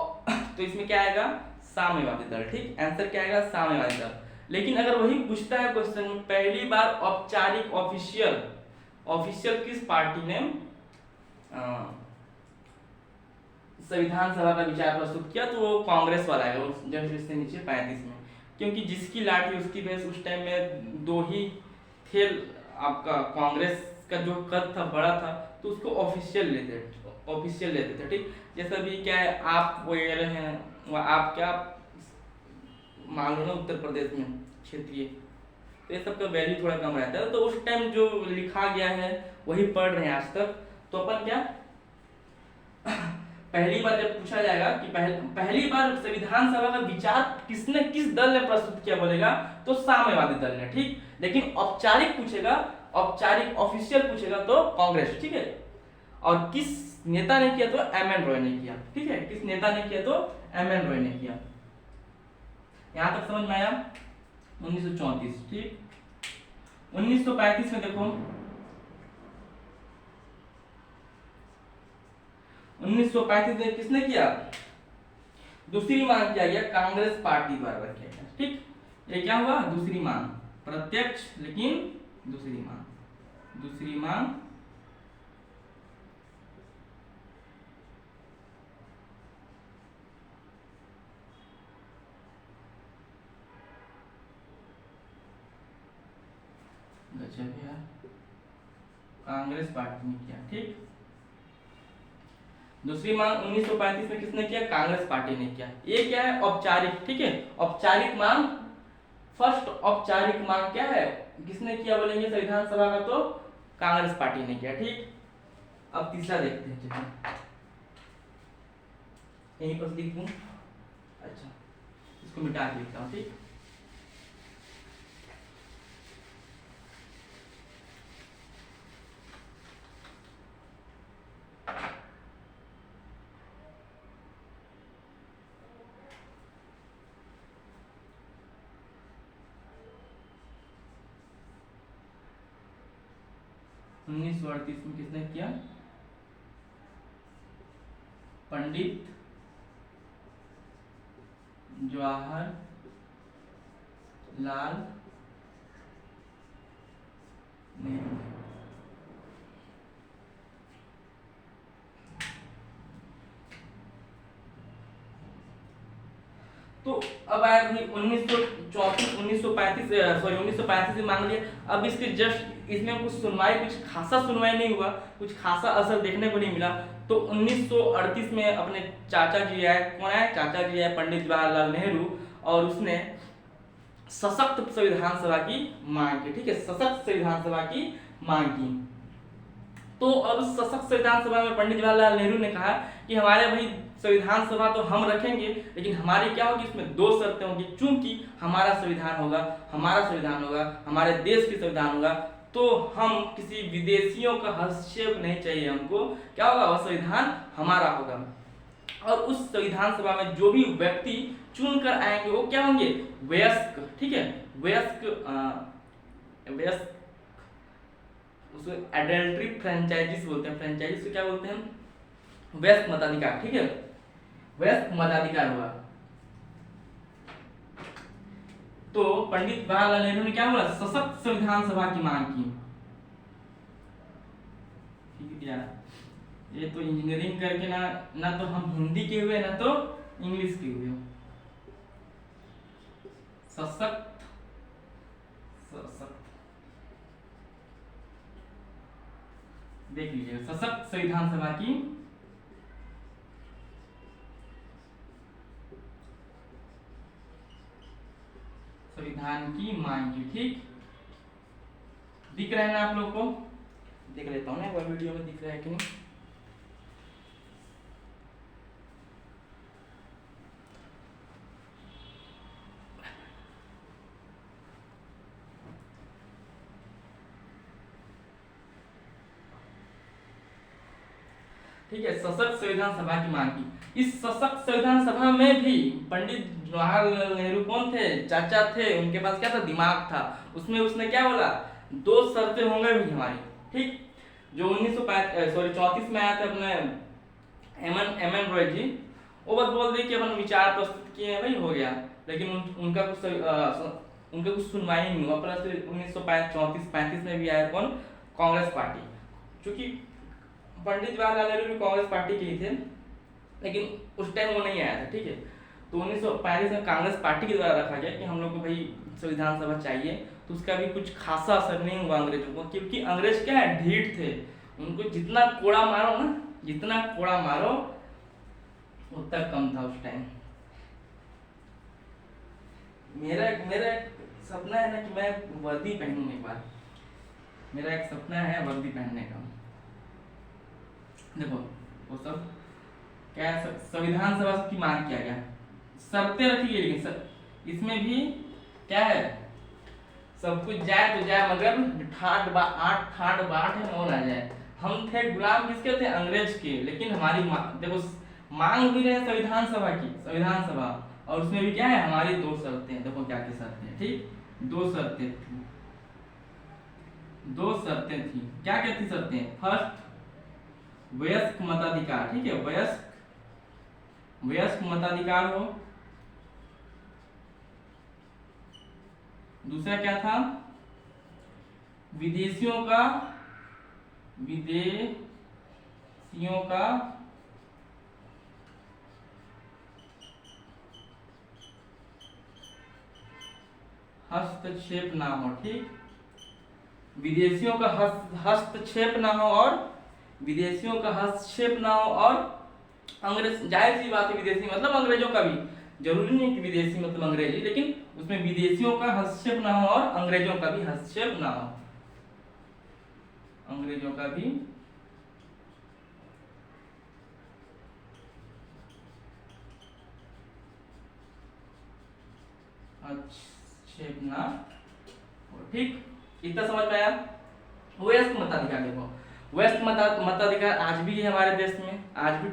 तो इसमें क्या आएगा, साम्यवादी दल, ठीक, आंसर क्या आएगा, साम्यवादी दल। लेकिन अगर वही पूछता है क्वेश्चन में, पहली बार औपचारिक ऑफिशियल किस पार्टी ने संविधान सभा का विचार प्रस्तुत किया, तो वो कांग्रेस वाला है, जस्ट इससे नीचे 35 में, क्योंकि जिसकी लाठी उसकी भैंस, उस टाइम में दो ही थे, आपका कांग्रेस का जो कद था बड़ा था, तो उसको ऑफिशियल लेते थे, ठीक, जैसा भी क्या है, आप वगैरह हैं, आप क्या मान लो ना उत्तर प्रदेश में क्षेत्रीय, तो ये सब का वैल्यू थोड़ा कम रहता है, तो उस टाइम जो लिखा गया है वही पढ़ रहे हैं आज तक। तो अपन क्या पहली बार जब पूछा जाएगा कि पहली बार संविधान सभा का विचार किस दल ने प्रस्तुत किया बोलेगा, तो साम्यवादी दल ने, ठीक, लेकिन औपचारिक पूछेगा, औपचारिक ऑफिशियल पूछेगा तो कांग्रेस, ठीक है, और किस नेता ने किया, तो एम एन रॉय ने किया, ठीक है, किस नेता ने किया, तो एम एन रॉय ने किया। यहां तक समझ में आया। 1934, ठीक, 1935 में देखो, 1935 में किसने किया, दूसरी मांग किया गया, कांग्रेस पार्टी द्वारा रखा गया, ठीक, ये क्या हुआ, दूसरी मांग, प्रत्यक्ष लेकिन दूसरी मांग कांग्रेस पार्टी ने किया, ठीक, दूसरी मांग 1935 में किसने किया, कांग्रेस पार्टी ने किया। ये क्या है, औपचारिक, ठीक है, औपचारिक मांग, फर्स्ट औपचारिक मांग क्या है, किसने किया बोलेंगे, संविधान सभा का, तो कांग्रेस पार्टी ने किया, ठीक। अब तीसरा देखते हैं, यहीं पर लिख दूं, अच्छा इसको मिटा के लिखता हूं, ठीक, उन्नीस सौ 38 में किसने किया, पंडित जवाहर लाल नेहरू। तो अब आया 1934 1935 में मांग लिया। अब इसके जस्ट इसमें कुछ खासा सुनवाई नहीं हुआ, कुछ खासा असर देखने को नहीं मिला। तो 1938 में अपने चाचा जी आए, कौन आए, चाचा जी आए पंडित जवाहरलाल नेहरू, और उसने सशक्त संविधान सभा की मांग की, ठीक है, सशक्त संविधान सभा की मांग की। तो अब सशक्त संविधान सभा में पंडित जवाहरलाल नेहरू ने कहा कि हमारे भाई संविधान सभा तो हम रखेंगे, लेकिन हमारी क्या होगी, इसमें दो शर्तें होंगी, चूंकि हमारा संविधान होगा, हमारे देश की संविधान होगा, तो हम किसी विदेशियों का हस्तक्षेप नहीं चाहिए हमको, क्या होगा, वह संविधान हमारा होगा। और उस संविधान सभा में जो भी व्यक्ति चुन कर आएंगे वो क्या होंगे, वयस्क, ठीक है, वयस्क उसको एडल्ट्री फ्रेंचाइजीज बोलते हैं, फ्रेंचाइजीज को क्या बोलते हैं, वयस्क मताधिकार, ठीक है, वयस्क मताधिकार हुआ। तो पंडित जवाहरलाल नेहरू ने क्या बोला, सशक्त संविधान सभा की मांग की, ठीक है यार, ये तो इंजीनियरिंग करके ना तो हम हिंदी के हुए ना तो इंग्लिश के हुए, सशक्त देख लीजिए, सशक्त संविधान सभा की संविधान की मांग की। ठीक, दिख रहा है ना आप लोग को? देख लेता हूँ ना एक बार वीडियो में दिख रहा है कि नहीं। ठीक है, सशक्त संविधान सभा की मांग की। इस सशक्त संविधान सभा में भी पंडित जवाहरलाल नेहरू कौन थे? चाचा थे, उनके पास क्या था? दिमाग था। उसमें उसने क्या बोला? 2 शर्तें होंगे भी हमारी। ठीक, जो 1934 में आया था अपने एम एन रॉय जी, वो बस बोल दिए कि अपन विचार प्रस्तुत किए हैं भाई, हो गया। लेकिन उनका कुछ सुनवाई नहीं हुआ। प्लस 1934-35 में भी आया कौन? कांग्रेस पार्टी। चूंकि पंडित जवाहरलाल नेहरू भी कांग्रेस पार्टी के ही थे, लेकिन उस टाइम वो नहीं आया था। ठीक है, तो 1935 में कांग्रेस पार्टी के द्वारा रखा गया कि हम लोग को भाई संविधान सभा चाहिए। तो उसका भी कुछ खासा असर नहीं हुआ अंग्रेजों को, क्योंकि अंग्रेज क्या है? ढीठ थे। उनको जितना कोड़ा मारो ना, जितना कोड़ा मारो उतना कम था उस टाइम। मेरा मेरा सपना है ना कि मैं वर्दी पहनूं एक बार। मेरा एक सपना है वर्दी पहनने का। देखो वो सब क्या है, संविधान सभा की मांग किया गया, शर्तें रखी गई। लेकिन इसमें भी क्या है? सब कुछ जाए तो जाए, मगर ठाट बाट है वो ना जाए। हम थे गुलाम किसके थे? अंग्रेज के। लेकिन हमारी देखो मांग भी रहे संविधान सभा की, संविधान सभा, और उसमें भी क्या है? हमारी 2 शर्तें। देखो क्या क्या शर्तें हैं। ठीक, 2 शर्तें थी। 2 शर्तें थी। क्या क्या थी शर्तें? फर्स्ट, वयस्क मताधिकार। ठीक है, वयस्क मताधिकार हो। दूसरा क्या था? विदेशियों का हस्तक्षेप ना हो। ठीक, विदेशियों का हस्तक्षेप ना हो, और विदेशियों का हस्तक्षेप ना हो, और अंग्रेज, जाहिर सी बात है विदेशी मतलब अंग्रेजों का भी, जरूरी नहीं कि विदेशी मतलब अंग्रेजी, लेकिन उसमें विदेशियों का हस्तक्षेप ना हो और अंग्रेजों का भी हस्तक्षेप ना हो। अंग्रेजों का भी हस्तक्षेप ना हो। ठीक, इतना समझ में आया? वयस्क मताधिकार। देखो वयस्क मताधिकार आज भी है हमारे देश में। आज भी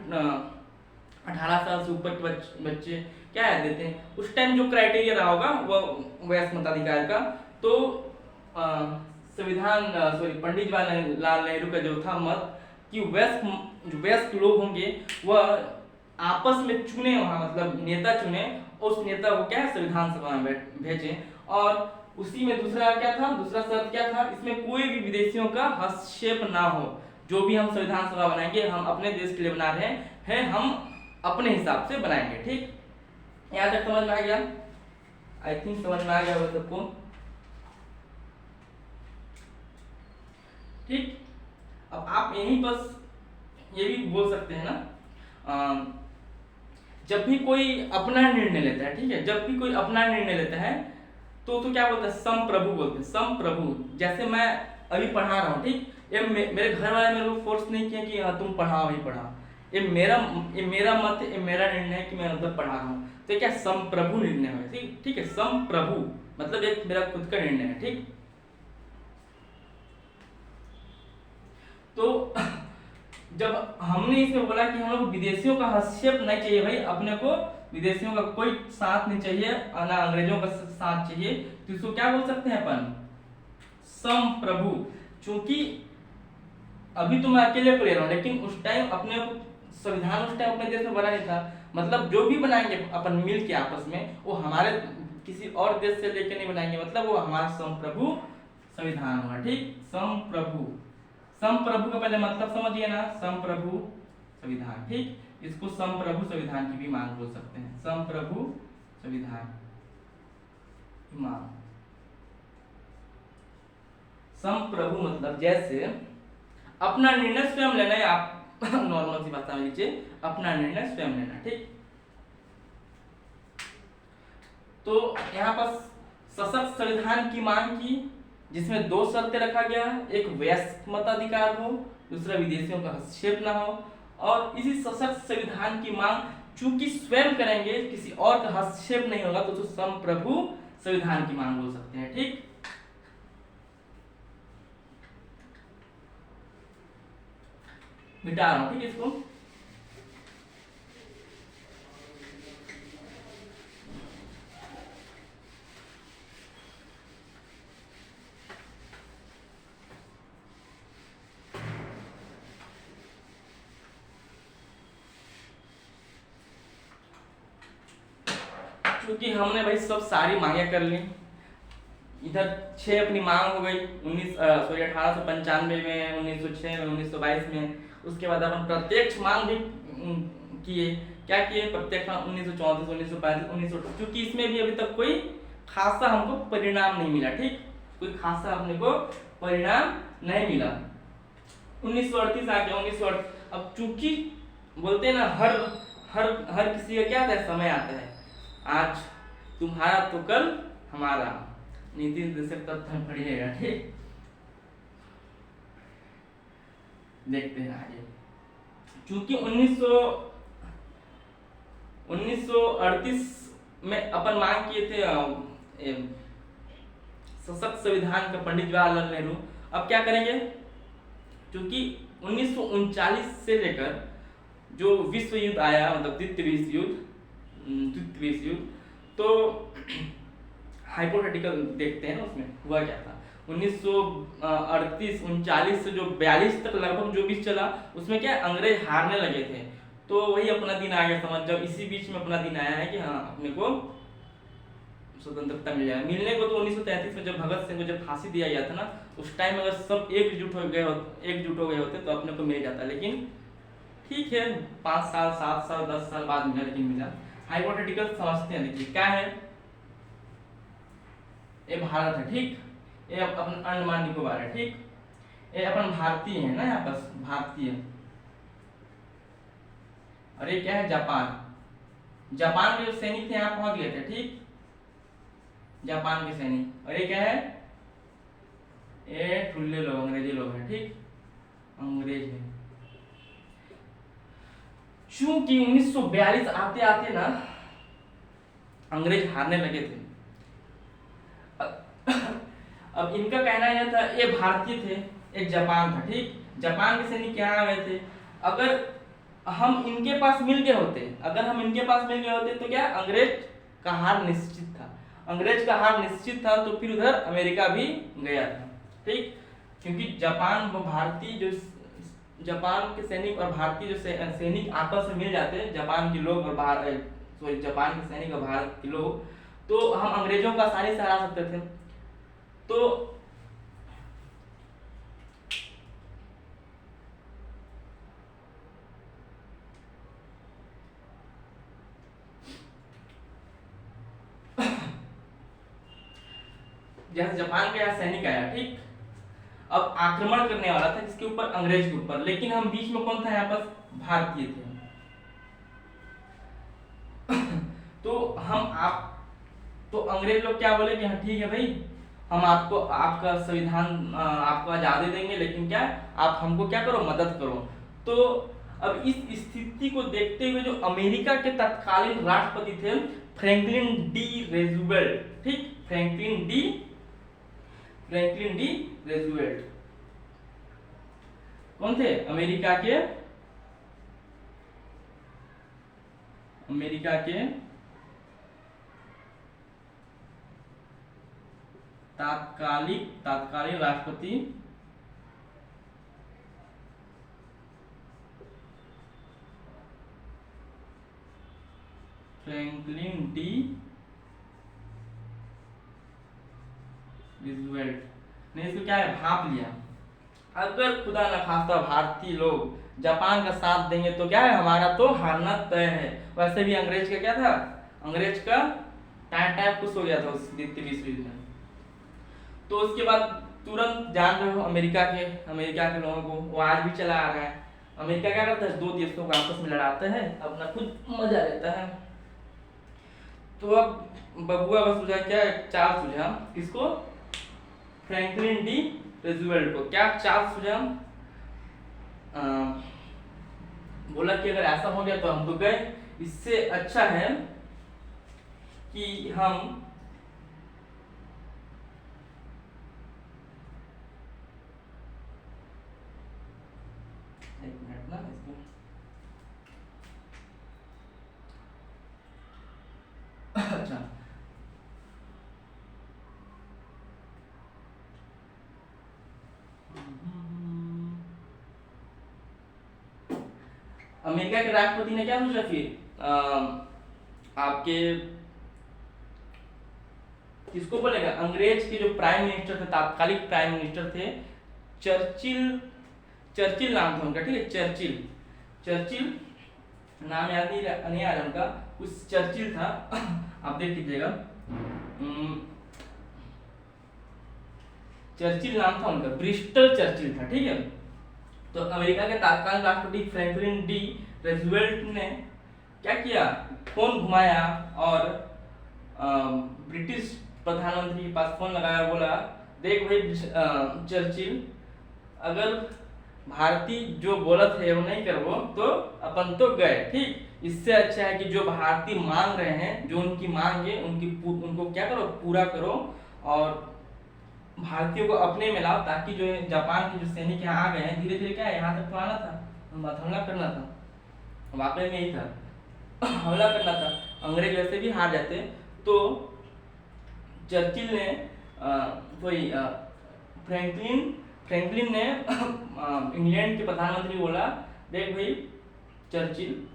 18 साल से ऊपर के बच्चे क्या है देते हैं। उस टाइम जो क्राइटेरिया रहा होगा वो वयस्क मताधिकार का, तो संविधान पंडित जवाहरलाल नेहरू का जो था मत कि वयस्क लोग होंगे वह आपस में चुने, वहां मतलब नेता चुने, उस नेता को क्या है संविधान सभा में भेजे। और उसी में दूसरा क्या था? दूसरा शर्त क्या था? इसमें कोई भी विदेशियों का हस्तक्षेप ना हो। जो भी हम संविधान सभा बनाएंगे, हम अपने देश के लिए बना रहे हैं, हम अपने हिसाब से बनाएंगे। ठीक, यहाँ तक समझ में आ गया? आई थिंक समझ में आ गया होगा सबको। ठीक, अब आप यहीं बस ये भी बोल सकते हैं ना, जब भी कोई अपना निर्णय लेता है, ठीक है, जब भी कोई अपना निर्णय लेता है तो क्या बोलते हैं? संप्रभु बोलते हैं। संप्रभु। जैसे मैं अभी पढ़ा रहा हूँ, ठीक, ये मेरे घर वाले मेरे को फोर्स नहीं किया कि हाँ तुम पढ़ाओ ही पढ़ाओ, ये मेरा मत, ये मेरा निर्णय है कि मैं मतलब पढ़ा रहा हूँ। तो क्या संप्रभु निर्णय है? ठीक है, संप्रभु मतलब एक मेरा खुद का निर्णय है। ठीक, तो जब हमने इसमें बोला कि हम लोग विदेशियों का हस्तक्षेप नहीं चाहिए, भाई अपने को विदेशियों का कोई साथ नहीं चाहिए, ना अंग्रेजों का साथ चाहिए, तो इसको क्या बोल सकते हैं अपन? संप्रभु। चूंकि अभी तो मैं अकेले को ले रहा हूँ, लेकिन उस टाइम अपने को संविधान उस टाइम अपने देश में बना नहीं था। मतलब जो भी बनाएंगे अपन मिल के आपस में, वो हमारे किसी और देश से लेके नहीं बनाएंगे, मतलब वो हमारा संप्रभु संविधान होगा। ठीक, संप्रभु। संप्रभु का पहले मतलब समझिए ना, संप्रभु संविधान। ठीक, इसको संप्रभु संविधान की भी मांग बोल सकते हैं, संप्रभु संविधान। की मांग। संप्रभु मतलब जैसे अपना निर्णय स्वयं लेना है, आप नॉर्मल सी भाषा में लीजिए, अपना निर्णय स्वयं लेना, ठीक। तो यहाँ पर सशक्त संविधान की मांग की, जिसमें दो शर्तें रखा गया है, एक वयस्क मताधिकार हो, दूसरा विदेशियों का हस्तक्षेप न हो। और इसी सशक्त संविधान की मांग चूंकि स्वयं करेंगे, किसी और का हस्तक्षेप नहीं होगा, तो संप्रभु संविधान की मांग बोल सकते हैं, ठीक। मिटा रहा हूं, ठीक इसको। क्योंकि हमने भाई सब सारी मांगे कर ली, इधर 6 अपनी मांग हो गई 1895 में, 1906 में, 1922 में। उसके बाद अपन प्रत्यक्ष मांग भी किए। क्या किए? प्रत्यक्ष मांग 1934, 1935, 1938, क्योंकि इसमें भी अभी तक कोई खासा हमको परिणाम नहीं मिला, ठीक। कोई खासा अपने को परिणाम नहीं मिला। 1938 आ गया, 1938। अब चूंकि बोलते हैं ना, हर किसी का क्या आता है, समय आता है। आज तुम्हारा तो कल हमारा, नीति निर्देशक तत्व पढ़िएगा, ठीक। देखते हैं आगे। चूंकि 1938 में अपन मांग किए थे सशक्त संविधान का, पंडित जवाहरलाल नेहरू। अब क्या करेंगे? क्योंकि 1939 से लेकर जो विश्व युद्ध आया, मतलब द्वितीय विश्व युद्ध, तो हाइपोथेटिकल देखते हैं ना, उसमें हुआ क्या था। 1938 39 से जो 42 तक लगभग जो भी चला, उसमें क्या अंग्रेज हारने लगे थे। तो वही अपना दिन आ गया, समझ, जब इसी बीच में अपना दिन आया है कि हाँ, अपने को स्वतंत्रता मिल जाए। मिलने को तो 1933 में जब भगत सिंह को जब फांसी दिया गया था ना, उस टाइम अगर सब एकजुट हो गए होते तो अपने को मिल जाता। लेकिन ठीक है, 5 साल 7 साल 10 साल बाद मिला, लेकिन मिला। हाइपोथेटिकल समझते हैं। देखिए क्या है, ये भारत है, ठीक। ये अपन अंडमान निकोबार है, ठीक। ये अपन भारतीय है ना, यहाँ पर भारतीय। और ये क्या है, जापान। जापान के जो सैनिक थे यहाँ पहुंच गए थे, ठीक। जापान के सैनिक। और ये क्या है, ये ठुल्ले लोग, अंग्रेजी लोग हैं, ठीक। अंग्रेज है। चूंकि 1942 आते आते ना अंग्रेज हारने लगे थे। अब इनका कहना यह था, ये भारतीय थे, एक जापान था, ठीक। जापान के सैनिक यहाँ आ गए थे। अगर हम इनके पास मिल गए होते, तो क्या अंग्रेज का हार निश्चित था। अंग्रेज का हार निश्चित था, तो फिर उधर अमेरिका भी गया था, ठीक। क्योंकि जापान व भारतीय जो जापान के सैनिक और भारतीय जो सैनिक आपस में मिल जाते, जापान के लोग और जापान के सैनिक और भारत के लोग, तो हम अंग्रेजों का आसानी से हरा सकते थे। तो जैसे जापान का यहाँ सैनिक आया, ठीक। अब आक्रमण करने वाला था किसके ऊपर, अंग्रेज के ऊपर। लेकिन हम बीच में कौन था, यहाँ पर भारतीय थे। तो अंग्रेज लोग क्या बोले कि हाँ ठीक है भाई, हम आपको आपका संविधान आपको आजादी देंगे, लेकिन क्या आप हमको क्या करो, मदद करो। तो अब इस स्थिति को देखते हुए जो अमेरिका के तत्कालीन राष्ट्रपति थे फ्रैंकलिन डी रूजवेल्ट, ठीक। फ्रैंकलिन डी रूजवेल्ट कौन थे, अमेरिका के तात्कालिक राष्ट्रपति। फ्रैंकलिन डी रूजवेल्ट ने इसको क्या है, भाप लिया। अगर खुदा न खास्ता भारतीय लोग जापान का साथ देंगे तो क्या है, हमारा तो हारना तय है। वैसे भी अंग्रेज का क्या था, अंग्रेज का टाइम टाइम खुश हो गया था उस द्वितीय विश्व युद्ध में। तो उसके बाद तुरंत जान रहे हो अमेरिका के लोगों को वो आज भी चला आ रहा है। अमेरिका क्या करता है, दो देशों को आपस में लड़ाते हैं, अपना खुद मजा लेता है। तो अब बबुआ का सुझाव क्या है, चार सुझाव किसको, फ्रैंकलिन डी रूजवेल्ट को। क्या चार सुझाव, बोला कि अगर ऐसा हो गया तो हम तो गए, इससे अच्छा है कि हम एक मिनट ना इसको, अच्छा अमेरिका के राष्ट्रपति ने क्या सोचा फिर, आपके किसको बोलेगा, अंग्रेज के जो प्राइम मिनिस्टर थे, तात्कालिक प्राइम मिनिस्टर थे, चर्चिल नाम था उनका, ठीक है, चर्चिल नाम याद नहीं आ रहा उनका, कुछ चर्चिल था आप देख लीजिएगा, चर्चिल नाम था उनका, ब्रिस्टल चर्चिल था, ठीक है। तो अमेरिका के तत्कालीन राष्ट्रपति फ्रैंकलिन डी रूजवेल्ट ने क्या किया, फोन घुमाया और ब्रिटिश प्रधानमंत्री के पास फोन लगाया, बोला देख भाई चर्चिल, अगर भारतीय जो बोलत है वो नहीं करबो तो अपन तो गए, ठीक। इससे अच्छा है कि जो भारतीय मांग रहे हैं, जो उनकी मांग है उनको क्या करो, पूरा करो और भारतीयों को अपने में लाओ, ताकि जो जापान के जो सैनिक यहाँ आ गए हैं, धीरे धीरे क्या है, यहाँ तक आना था, हमला करना था, वाकई में यही था हमला करना था, अंग्रेज वैसे भी हार जाते। तो चर्चिल ने कोई फ्रैंकलिन ने इंग्लैंड के प्रधानमंत्री बोला, देख भाई चर्चिल,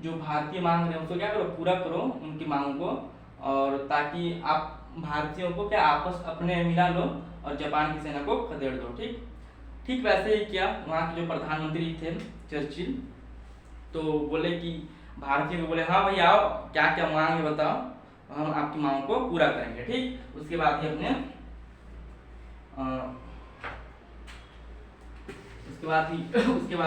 जो भारतीय मांग रहे हैं उसको क्या करो, पूरा करो उनकी मांग को, और ताकि आप भारतीयों को क्या आपस अपने मिला लो और जापान की सेना को खदेड़ दो, ठीक वैसे ही किया वहाँ के जो प्रधानमंत्री थे चर्चिल। तो बोले कि भारतीय को बोले हाँ भाई आओ, क्या क्या मांग है बताओ, हम आपकी मांग को पूरा करेंगे, ठीक। उसके बाद ही अपने उसके बाद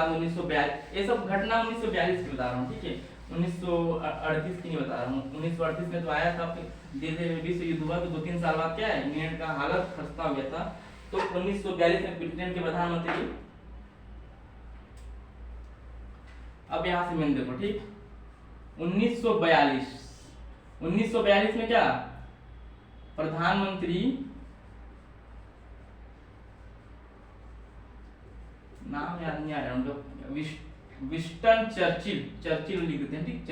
1942, ये सब घटना 1942 की बता रहा हूँ, ठीक है, 1938 की नहीं बता रहा हूँ। 1938 में तो आया था, फिर धीरे धीरे विश्व युद्ध हुआ, तो 2-3 साल बाद क्या है, इंग्लैंड का हालत खस्ता हो गया था। तो 1942 में ब्रिटेन के प्रधानमंत्री, अब यहाँ से मैंने देखो, ठीक, 1942 में क्या प्रधानमंत्री, नाम याद नहीं आ रहा उनका, विस्टन चर्चिल लिख देते हैं, ठीक,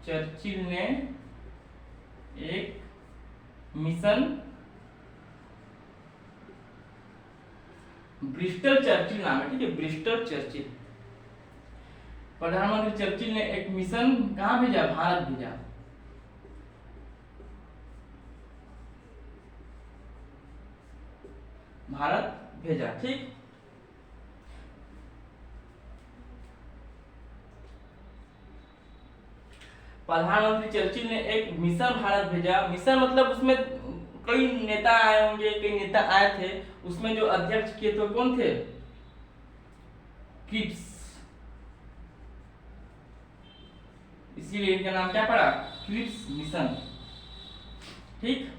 चर्चिल ने एक मिशन, ब्रिस्टल चर्चिल नाम है, ठीक है, ब्रिस्टल चर्चिल, प्रधानमंत्री चर्चिल ने एक मिशन कहाँ भेजा, भारत भेजा, ठीक। प्रधानमंत्री चर्चिल ने एक मिशन भारत भेजा, मिशन मतलब उसमें कई नेता आए होंगे, कई नेता आए थे, उसमें जो अध्यक्ष किए थे कौन थे, क्रिप्स, इसीलिए इनका नाम क्या पड़ा, क्रिप्स मिशन, ठीक।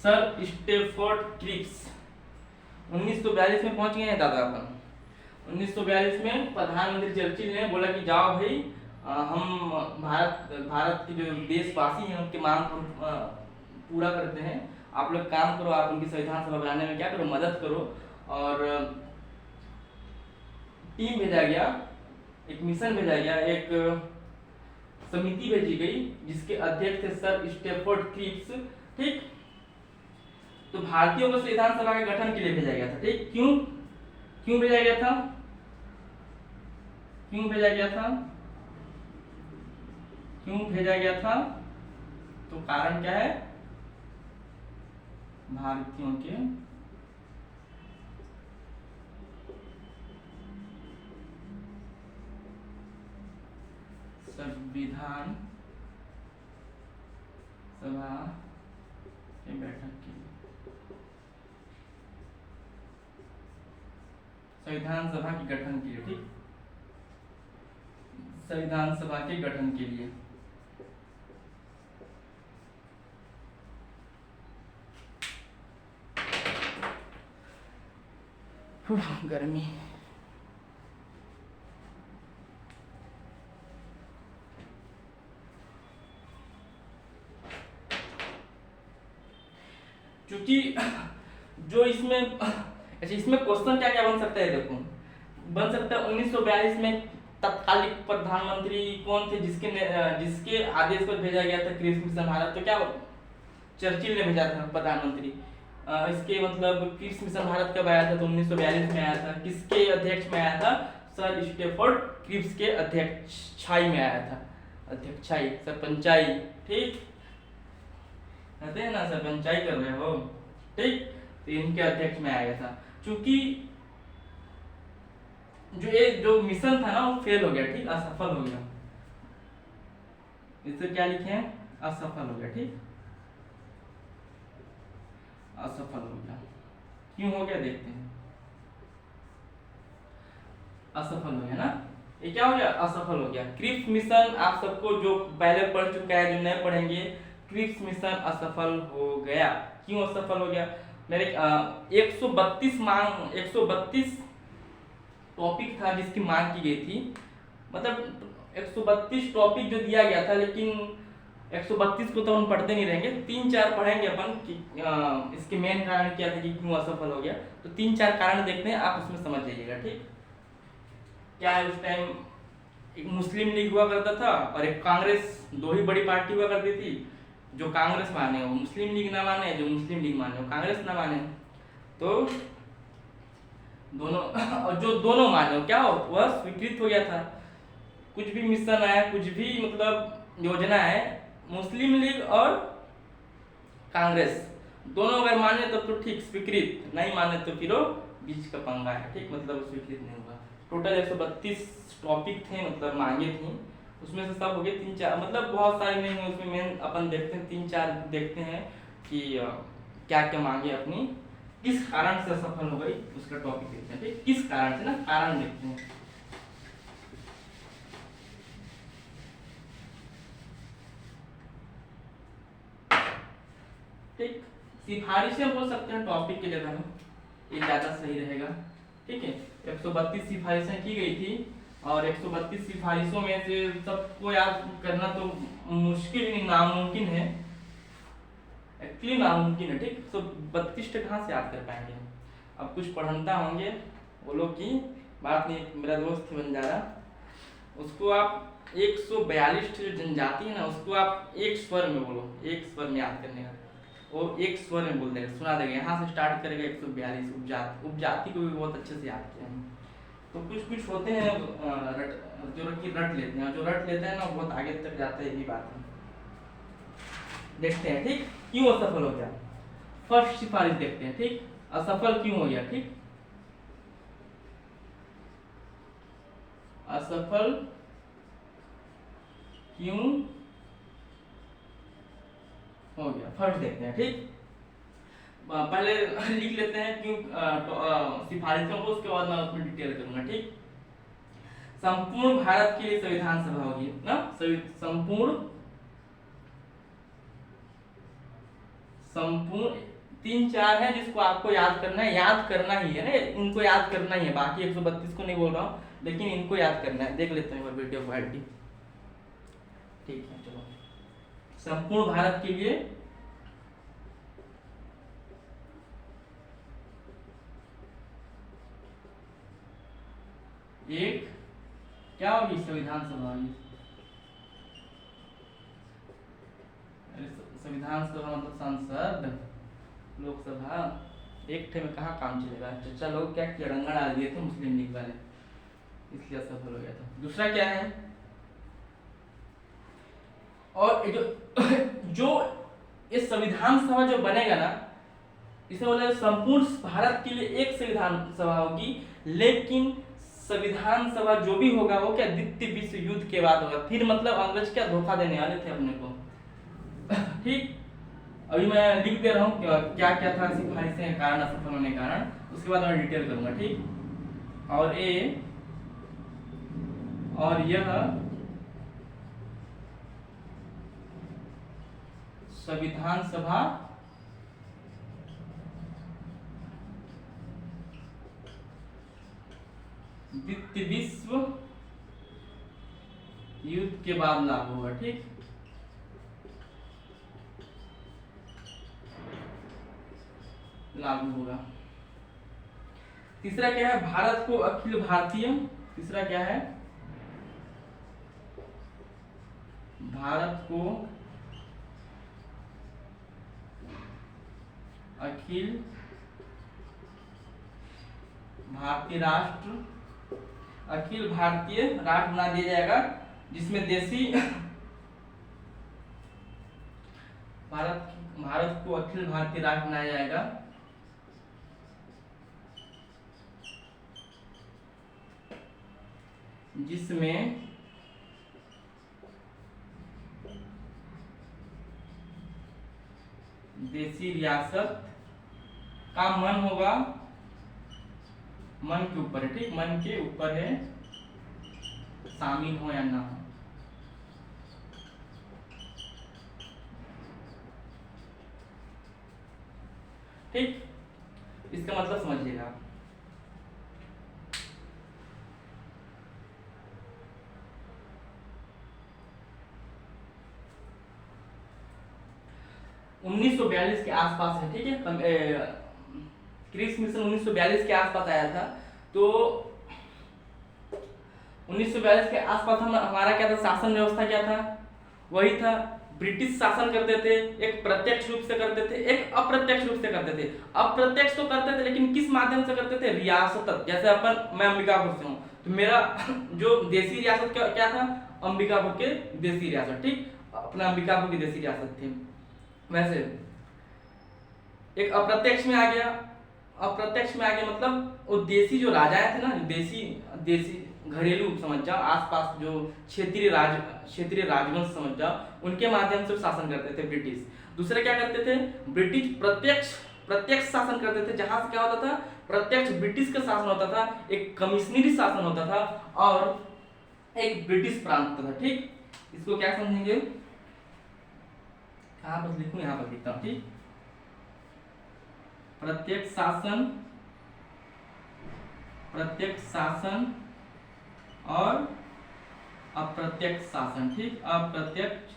सर स्टेफोर्ड क्रिप्स 1942 में पहुंच गए हैं दादा अपन। 1942 में प्रधानमंत्री चर्चिल ने बोला कि जाओ भाई, हम भारत के जो देशवासी हैं उनकी मांग को पूरा करते हैं, आप लोग काम करो, आप उनकी संविधान सभा बनाने में क्या करो, मदद करो। और टीम भेजा गया, एक मिशन भेजा गया, एक समिति भेजी गई जिसके अध्यक्ष थे सर स्टेफोर्ड क्रिप्स, ठीक। तो भारतीयों को संविधान सभा के गठन के लिए भेजा गया था, ठीक। क्यों भेजा गया था, क्यों भेजा गया था, तो कारण क्या है, भारतीयों के संविधान सभा की बैठक के लिए, संविधान सभा के गठन के लिए, ठीक, संविधान सभा के गठन के लिए। गर्मी। क्योंकि जो इसमें अच्छा, इसमें क्वेश्चन क्या क्या बन सकता है, देखो बन सकता है 1942 में तत्कालिक प्रधानमंत्री कौन थे जिसके आदेश पर भेजा गया था क्रिप्स मिशन भारत, तो क्या चर्चिल ने भेजा था प्रधानमंत्री। इसके मतलब क्रिप्स मिशन भारत कब आया था, तो 1942 में आया था। किसके अध्यक्ष में आया था, सर स्टेफोर्ड क्रिप्स के अध्यक्षाई में आया था, अध्यक्षाई सरपंचाई, ठीक कहते हैं ना, सरपंचाई कर रहे हो, ठीक, तो इनके अध्यक्ष में आया था। चूंकि जो मिशन था ना वो फेल हो गया, ठीक, असफल हो गया, इससे क्या लिखे हैं, असफल हो गया, ठीक, असफल हो गया। क्यों हो गया देखते हैं, असफल हो गया ना, ये क्या हो गया, असफल हो गया। क्रिप्स मिशन आप सबको जो पहले पढ़ चुका है, जो नए पढ़ेंगे, क्रिप्स मिशन असफल हो गया। क्यों असफल हो गया, मेरे 132 टॉपिक था जिसकी मांग की गई थी, मतलब 132 टॉपिक जो दिया गया था, लेकिन 132 को तो हम पढ़ते नहीं रहेंगे, 3-4 पढ़ेंगे अपन कि इसके मेन कारण क्या था कि क्यों असफल हो गया। तो 3-4 कारण देखते हैं, आप उसमें समझ जाइएगा, ठीक। क्या है, उस टाइम एक मुस्लिम लीग हुआ करता था और एक कांग्रेस, दो ही बड़ी पार्टी हुआ करती थी। जो कांग्रेस माने वो मुस्लिम लीग ना माने, जो मुस्लिम लीग माने वो कांग्रेस ना माने, तो दोनों और जो दोनों माने क्या हो, वह स्वीकृत हो गया था। कुछ भी मिशन आया, कुछ भी मतलब योजना है, मुस्लिम लीग और कांग्रेस दोनों अगर माने तब तो ठीक स्वीकृत, नहीं माने तो फिर वो बीच का पंगा है, ठीक, मतलब स्वीकृत नहीं हुआ। टोटल 132 टॉपिक थे, मतलब मांगे थी, उसमें से सब हो गए 3-4, मतलब बहुत सारे नहीं है उसमें, मेन अपन देखते हैं 3-4 देखते हैं कि क्या क्या मांगे अपनी, किस कारण से असफल हो गई, उसका टॉपिक देखते हैं, ठीक, किस कारण से ना, कारण देखते हैं। ठीक, सिफारिशें बोल सकते हैं टॉपिक के जगह में, ये ज्यादा सही रहेगा, ठीक है। 132 सिफारिशें की गई थी और 132 सिफारिशों में से सबको याद करना तो मुश्किल नहीं, नामुमकिन है, एक्चुअली नामुमकिन है, ठीक। तो 32 कहाँ से याद कर पाएंगे। अब कुछ पढ़नता होंगे, वो लोग की बात नहीं, मेरा दोस्त बन जा रहा, उसको आप 142 जो जनजाति है ना, उसको आप एक स्वर में बोलो, एक स्वर में याद करने का, वो एक स्वर में बोल देगा, सुना देगा, यहाँ से स्टार्ट करेगा 142 उपजाति को भी बहुत अच्छे से याद किया है। तो कुछ होते हैं जो रट लेते हैं, जो रट लेते हैं ना बहुत आगे तक जाते हैं, यही बात है। देखते हैं, ठीक, क्यों असफल हो गया। फर्स्ट सिफारिश देखते हैं, ठीक, असफल क्यों हो गया, ठीक, असफल क्यों हो गया, फर्स्ट देखते हैं, ठीक। पहले लिख लेते हैं क्यों सिफारिशों को, उसके बाद मैं उसमें डिटेल करूंगा, ठीक। संपूर्ण भारत के लिए संविधान सभा होगी ना, संपूर्ण 3-4 है जिसको आपको याद करना है, याद करना ही है ना, इनको याद करना ही है, बाकी 132 को नहीं बोल रहा हूँ, लेकिन इनको याद करना है। देख लेते हैं वीडियो क्वालिटी, ठीक है, चलो। संपूर्ण भारत के लिए एक क्या होगी, संविधान सभा होगी। संविधान सभा मतलब संसद, लोकसभा, एक ठे में कहाँ काम चलेगा। चचा लोग क्या किया, रंगा डाल दिए थे मुस्लिम लीग वाले, इसलिए असफल हो गया था। दूसरा क्या है, और जो ये संविधान सभा जो बनेगा ना, इसे बोला संपूर्ण भारत के लिए एक संविधान सभा होगी, लेकिन संविधान सभा जो भी होगा वो क्या द्वितीय विश्व युद्ध के बाद होगा। फिर मतलब अंग्रेज क्या धोखा देने वाले थे अपने को। ठीक, अभी मैं लिख दे रहा हूँ क्या क्या था सिफारिशें कारण असफल होने के कारण, उसके बाद मैं डिटेल करूंगा। ठीक, और यह संविधान सभा द्वितीय विश्व युद्ध के बाद लागू हुआ। ठीक, लागू होगा। तीसरा क्या है, भारत को अखिल भारतीय, तीसरा क्या है, भारत को अखिल भारतीय राष्ट्र, अखिल भारतीय राष्ट्र बना दिया जाएगा, जिसमें देसी भारत को अखिल भारतीय राष्ट्र बनाया जाएगा, जिसमें देसी रियासत का मन होगा, मन के ऊपर है। ठीक, मन के ऊपर है, शामिल हो या ना हो। ठीक, इसका मतलब समझिएगा। उन्नीस सौ 42 के आसपास है। ठीक है, क्रिस मिशन 1942 के आसपास आया था। तो 1942 के आसपास हमारा क्या था, शासन व्यवस्था क्या था, वही था ब्रिटिश शासन करते थे। एक प्रत्यक्ष रूप से करते थे, एक अप्रत्यक्ष रूप से करते थे। अप्रत्यक्ष तो करते थे, लेकिन किस माध्यम से करते थे, रियासत। जैसे मैं अंबिकापुर से हूँ, तो मेरा जो देसी रियासत क्या था, अंबिकापुर के देसी रियासत। ठीक, अपना अंबिकापुर की देसी रियासत थी। वैसे एक अप्रत्यक्ष में आ गया, अप्रत्यक्ष में आ गया मतलब वो देसी जो राजाएं थे ना, देसी घरेलू समझ जाओ, आसपास जो क्षेत्रीय राजवंश समझ जाओ, उनके माध्यम से शासन करते थे ब्रिटिश। दूसरे क्या करते थे, ब्रिटिश प्रत्यक्ष शासन करते थे, जहां से क्या होता था, प्रत्यक्ष ब्रिटिश का शासन होता था, एक कमिश्नरी शासन होता था और एक ब्रिटिश प्रांत था। ठीक, इसको क्या समझेंगे, कहां पर लिखूं, यहां पर लिखता हूं। ठीक, प्रत्यक्ष शासन और अप्रत्यक्ष शासन। ठीक, अप्रत्यक्ष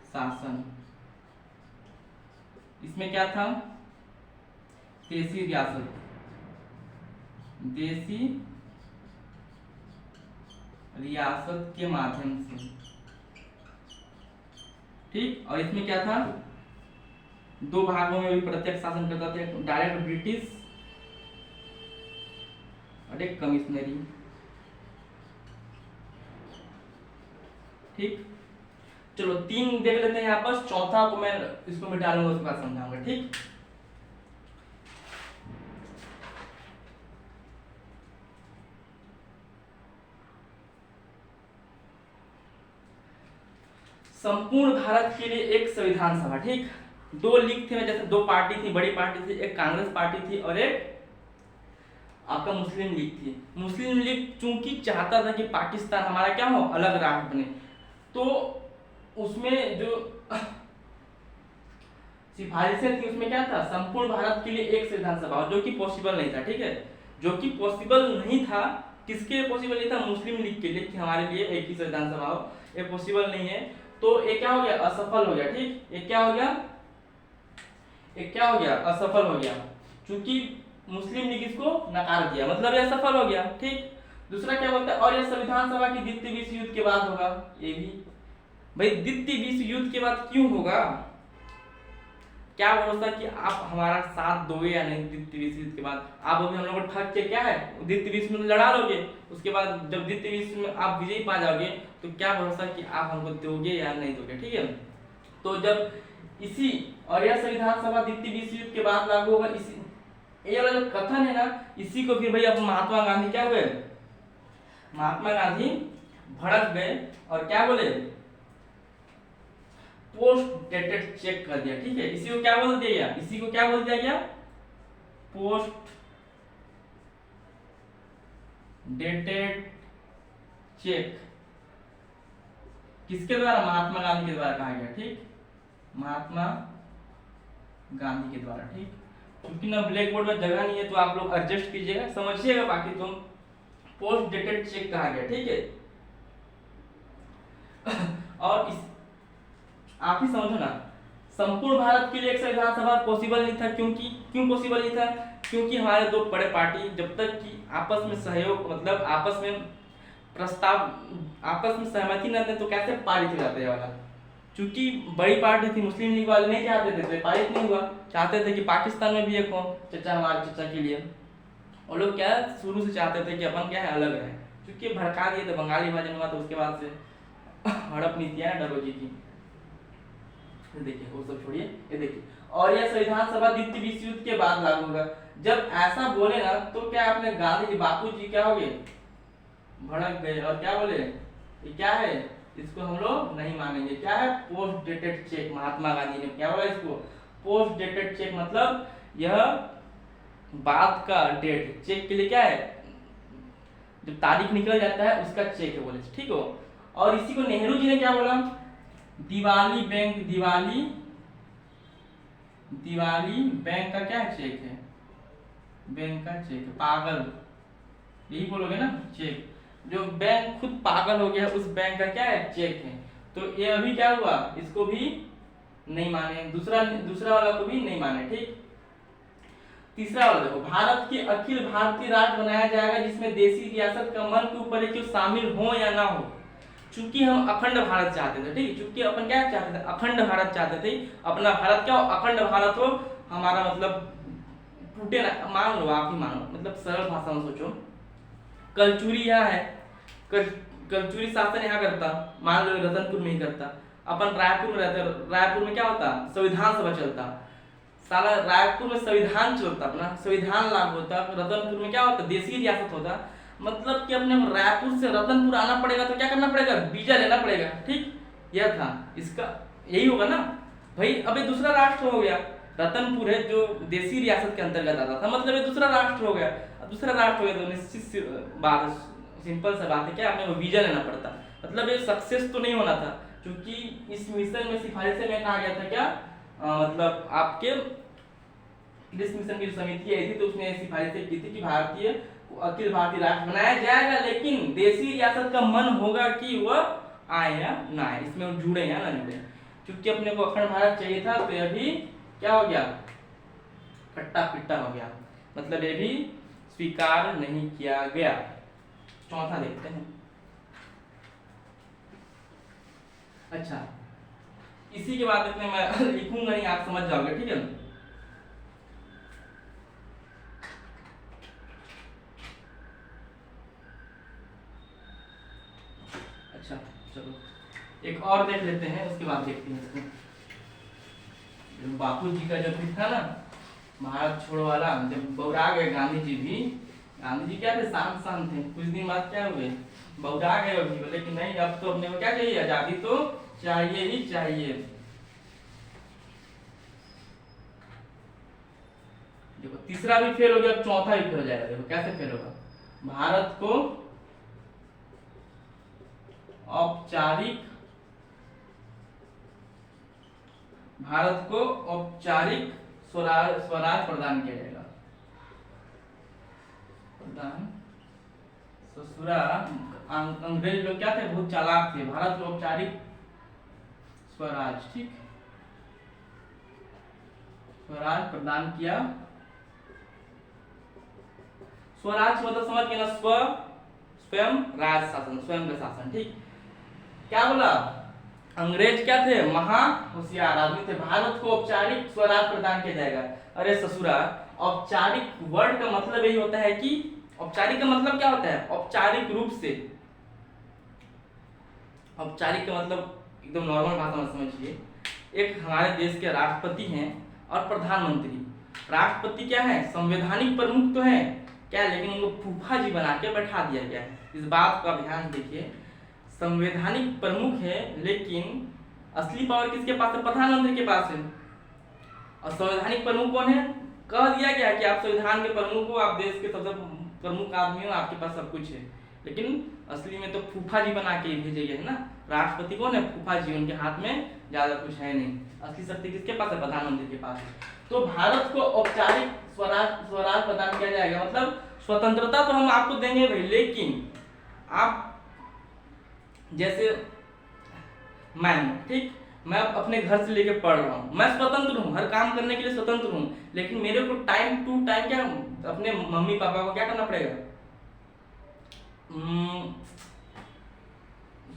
शासन, इसमें क्या था, देसी रियासत के माध्यम से। ठीक, और इसमें क्या था, दो भागों में भी प्रत्यक्ष शासन करता था, डायरेक्ट ब्रिटिश और एक कमिश्नरी। ठीक, चलो 3 देख लेते हैं यहाँ पर, चौथा को मैं इसको मिटा लूंगा, उसके बाद समझाऊंगा। ठीक, संपूर्ण भारत के लिए एक संविधान सभा। ठीक, 2 लीग थे, जैसे 2 पार्टी थी, बड़ी पार्टी थी, एक कांग्रेस पार्टी थी और एक आपका मुस्लिम लीग थी। मुस्लिम लीग चूंकि चाहता था कि पाकिस्तान हमारा क्या हो, अलग राष्ट्र बने, तो उसमें जो सिफारिशें थी, उसमें क्या था, संपूर्ण भारत के लिए एक संविधान सभा, जो कि पॉसिबल नहीं था। ठीक है, जो कि पॉसिबल नहीं था, किसके पॉसिबल नहीं था, मुस्लिम लीग के लिए, कि हमारे लिए एक ही संविधान सभा हो, ये पॉसिबल नहीं है। तो ये क्या हो गया, असफल हो गया। ठीक, ये क्या हो गया, असफल हो गया, क्योंकि मुस्लिम लीग इसको नकार दिया, मतलब यह सफल हो गया। ठीक, दूसरा क्या बोलता है, और यह संविधान सभा की द्वितीय विश्व युद्ध के बाद होगा। ये भी भाई द्वितीय विश्व युद्ध के बाद क्यों होगा, क्या भरोसा कि आप हमारा साथ दोगे या नहीं। द्वितीय विश्व युद्ध के बाद आप अभी हम लोग को ठग के क्या है, द्वितीय विश्व में लड़ा लोगे, उसके बाद जब द्वितीय विश्व में आप विजयी पा जाओगे, तो क्या भरोसा कि आप हमको दोगे या नहीं दोगे। ठीक है, तो जब इसी और यह संविधान सभा द्वितीय विश्व युद्ध के बाद लागू होगा, इसी ये वाला जो कथन है ना, इसी को फिर भाई अब महात्मा गांधी क्या हुए, महात्मा गांधी भड़क गए और क्या बोले, पोस्ट डेटेड चेक कर दिया। ठीक है, इसी को क्या बोल दिया गया, इसी को क्या बोल दिया गया, पोस्ट डेटेड चेक। किसके द्वारा, महात्मा गांधी के द्वारा कहा गया। ठीक, महात्मा गांधी के द्वारा। ठीक, क्योंकि ना ब्लैक बोर्ड में जगह नहीं है तो आप लोग एडजस्ट कीजिएगा, समझिएगा, बाकी तो पोस्ट डेटेड चेक कहा गया। ठीक है, और इस आप ही समझो ना, संपूर्ण भारत के लिए एक संविधान सभा पॉसिबल नहीं था। क्यों पॉसिबल नहीं था, क्योंकि हमारे दो बड़े पार्टी जब तक कि आपस में सहयोग, मतलब आपस में प्रस्ताव, आपस में सहमति न थे तो कैसे पारित हो जाते वाला। चूंकि बड़ी पार्टी थी, मुस्लिम लीग वाले नहीं चाहते थे तो पारित नहीं हुआ। चाहते थे कि पाकिस्तान में भी एक हो, चचा हमारे चचा के लिए, और लोग क्या शुरू से चाहते थे कि अपन क्या है अलग रहे। चूंकि भड़का दिए थे, बंगाली विभाजन हुआ तो उसके बाद से हड़प नीतियां डरोजी की। देखिए वो सब छोड़िए, ये देखिए, और यह संविधान सभा द्वितीय विश्व युद्ध के बाद लागू होगा। जब ऐसा बोले ना तो क्या अपने गांधी जी, बापू जी क्या हो गए, भड़क गए और क्या बोले, ये क्या है, इसको हम लोग नहीं मानेंगे। क्या है, post dated cheque. Mahatma Gandhi ने क्या बोला इसको, पोस्ट डेटेड चेक, मतलब यह बाद का डेट, चेक के लिए क्या है, जब तारीख निकल जाता है उसका चेक है बोले। ठीक हो, और इसी को नेहरू जी ने क्या बोला, दिवाली बैंक, दिवाली बैंक का क्या चेक है, बैंक का चेक है। पागल, यही बोलोगे ना, चेक। जो बैंक खुद पागल हो गया उस बैंक का क्या है, चेक है। तो ये अभी क्या हुआ, इसको भी नहीं माने, दूसरा वाला को भी नहीं माने। ठीक, तीसरा वाला देखो, भारत के अखिल भारतीय राष्ट्र बनाया जाएगा जिसमें देशी रियासत का मन के ऊपर है कि शामिल हो या ना हो। चूंकि हम अखंड भारत चाहते थे, ठीक, चूंकि अपन क्या चाहते थे, अखंड भारत चाहते थे। अपना भारत क्या हो, अखंड भारत हो, हमारा मतलब टूटे ना, मान लो, आप ही मानो, मतलब सरल भाषा में सोचो, कलचुरी यहाँ है, कलचुरी शासन यहाँ करता, मान लो रतनपुर में ही करता, अपन रायपुर में रहते, रायपुर में क्या होता, संविधान सभा चलता, साला रायपुर में संविधान चलता, अपना संविधान लागू होता, रतनपुर में क्या होता, देशी रियासत होता। मतलब कि अपने रायपुर से रतनपुर आना पड़ेगा तो क्या करना पड़ेगा, वीजा लेना पड़ेगा। ठीक, यह था इसका, यही होगा ना भाई। अब ये दूसरा राष्ट्र हो गया, रतनपुर है जो देशी रियासत के अंतर्गत आता था, मतलब ये दूसरा राष्ट्र हो गया। दूसरा राष्ट्र हो गया तो निश्चित बात, सिंपल सा बात है, क्या अपने को वीजा लेना पड़ता। मतलब ये सक्सेस तो नहीं होना था, क्योंकि इस मिशन में सिफारिशें में कहा गया था क्या, मतलब आपके इस मिशन की समिति आई थी तो उसने सिफारिशें की थी कि भारतीय अखिल भारतीय राष्ट्र बनाया जाएगा, लेकिन देशी रियासत का मन होगा कि वह आए या ना आए, इसमें जुड़े या ना जुड़े। क्योंकि अपने को अखंड भारत चाहिए था तो ये भी क्या हो गया, कट्टा पिट्टा हो गया, मतलब ये भी स्वीकार नहीं किया गया। चौथा देखते हैं। अच्छा, इसी के बाद देखते हैं, मैं लिखूंगा नहीं, आप समझ जाओगे। ठीक है, अच्छा चलो एक और देख लेते हैं, उसके बाद देखते हैं इसको। बापू जी का जो भी था ना, भारत छोड़ो वाला, जब बौरा गए गांधी जी भी, गांधी जी क्या थे, शांत थे। कुछ दिन बाद क्या हुए, बौरा गए अभी, बोले कि नहीं अब तो अपने को क्या चाहिए, आजादी तो चाहिए ही चाहिए। देखो तीसरा भी फेल हो गया, अब चौथा भी फेल हो जाएगा। देखो कैसे फेल होगा, भारत को औपचारिक स्वराज प्रदान किया जाएगा। प्रदान ससुरा, अंग्रेज लोग क्या थे, बहुत चालाक थे। भारत को औपचारिक स्वराज, ठीक, स्वराज प्रदान किया। स्वराज मतलब समझ गए ना, स्वयं राज शासन, स्वयं का शासन। ठीक, क्या बोला, अंग्रेज क्या थे, महा होशियार आदमी थे। भारत को औपचारिक स्वराज प्रदान किया जाएगा। अरे ससुरा, औपचारिक वर्ड का मतलब यही होता है कि, औपचारिक का मतलब क्या होता है, औपचारिक रूप से। औपचारिक का मतलब एकदम नॉर्मल भाषा में समझिए, एक हमारे देश के राष्ट्रपति हैं और प्रधानमंत्री, राष्ट्रपति क्या है, संवैधानिक प्रमुख तो है क्या, लेकिन उनको फूफा जी बना के बैठा दिया गया है। इस बात का ध्यान देखिए, संवैधानिक प्रमुख है लेकिन असली पावर किसके पास है, प्रधानमंत्री के पास है। और संवैधानिक प्रमुख कौन है, कह दिया गया कि आप संविधान के प्रमुख हो, आप देश के सबसे प्रमुख आदमी हो, आपके पास सब कुछ है, लेकिन असली में तो फूफा जी बना के भेजे गए है ना। राष्ट्रपति कौन है, फूफा जी, उनके हाथ में ज्यादा कुछ है नहीं, असली शक्ति किसके पास है, प्रधानमंत्री के पास है। तो भारत को औपचारिक स्वराज प्रदान किया जाएगा, मतलब स्वतंत्रता तो हम आपको देंगे भाई, लेकिन आप जैसे ठीक, मैं अपने घर से लेके पढ़ रहा हूँ, मैं स्वतंत्र हूँ, हर काम करने के लिए स्वतंत्र हूँ, लेकिन मेरे को टाइम टू टाइम क्या अपने मम्मी पापा को क्या करना पड़ेगा,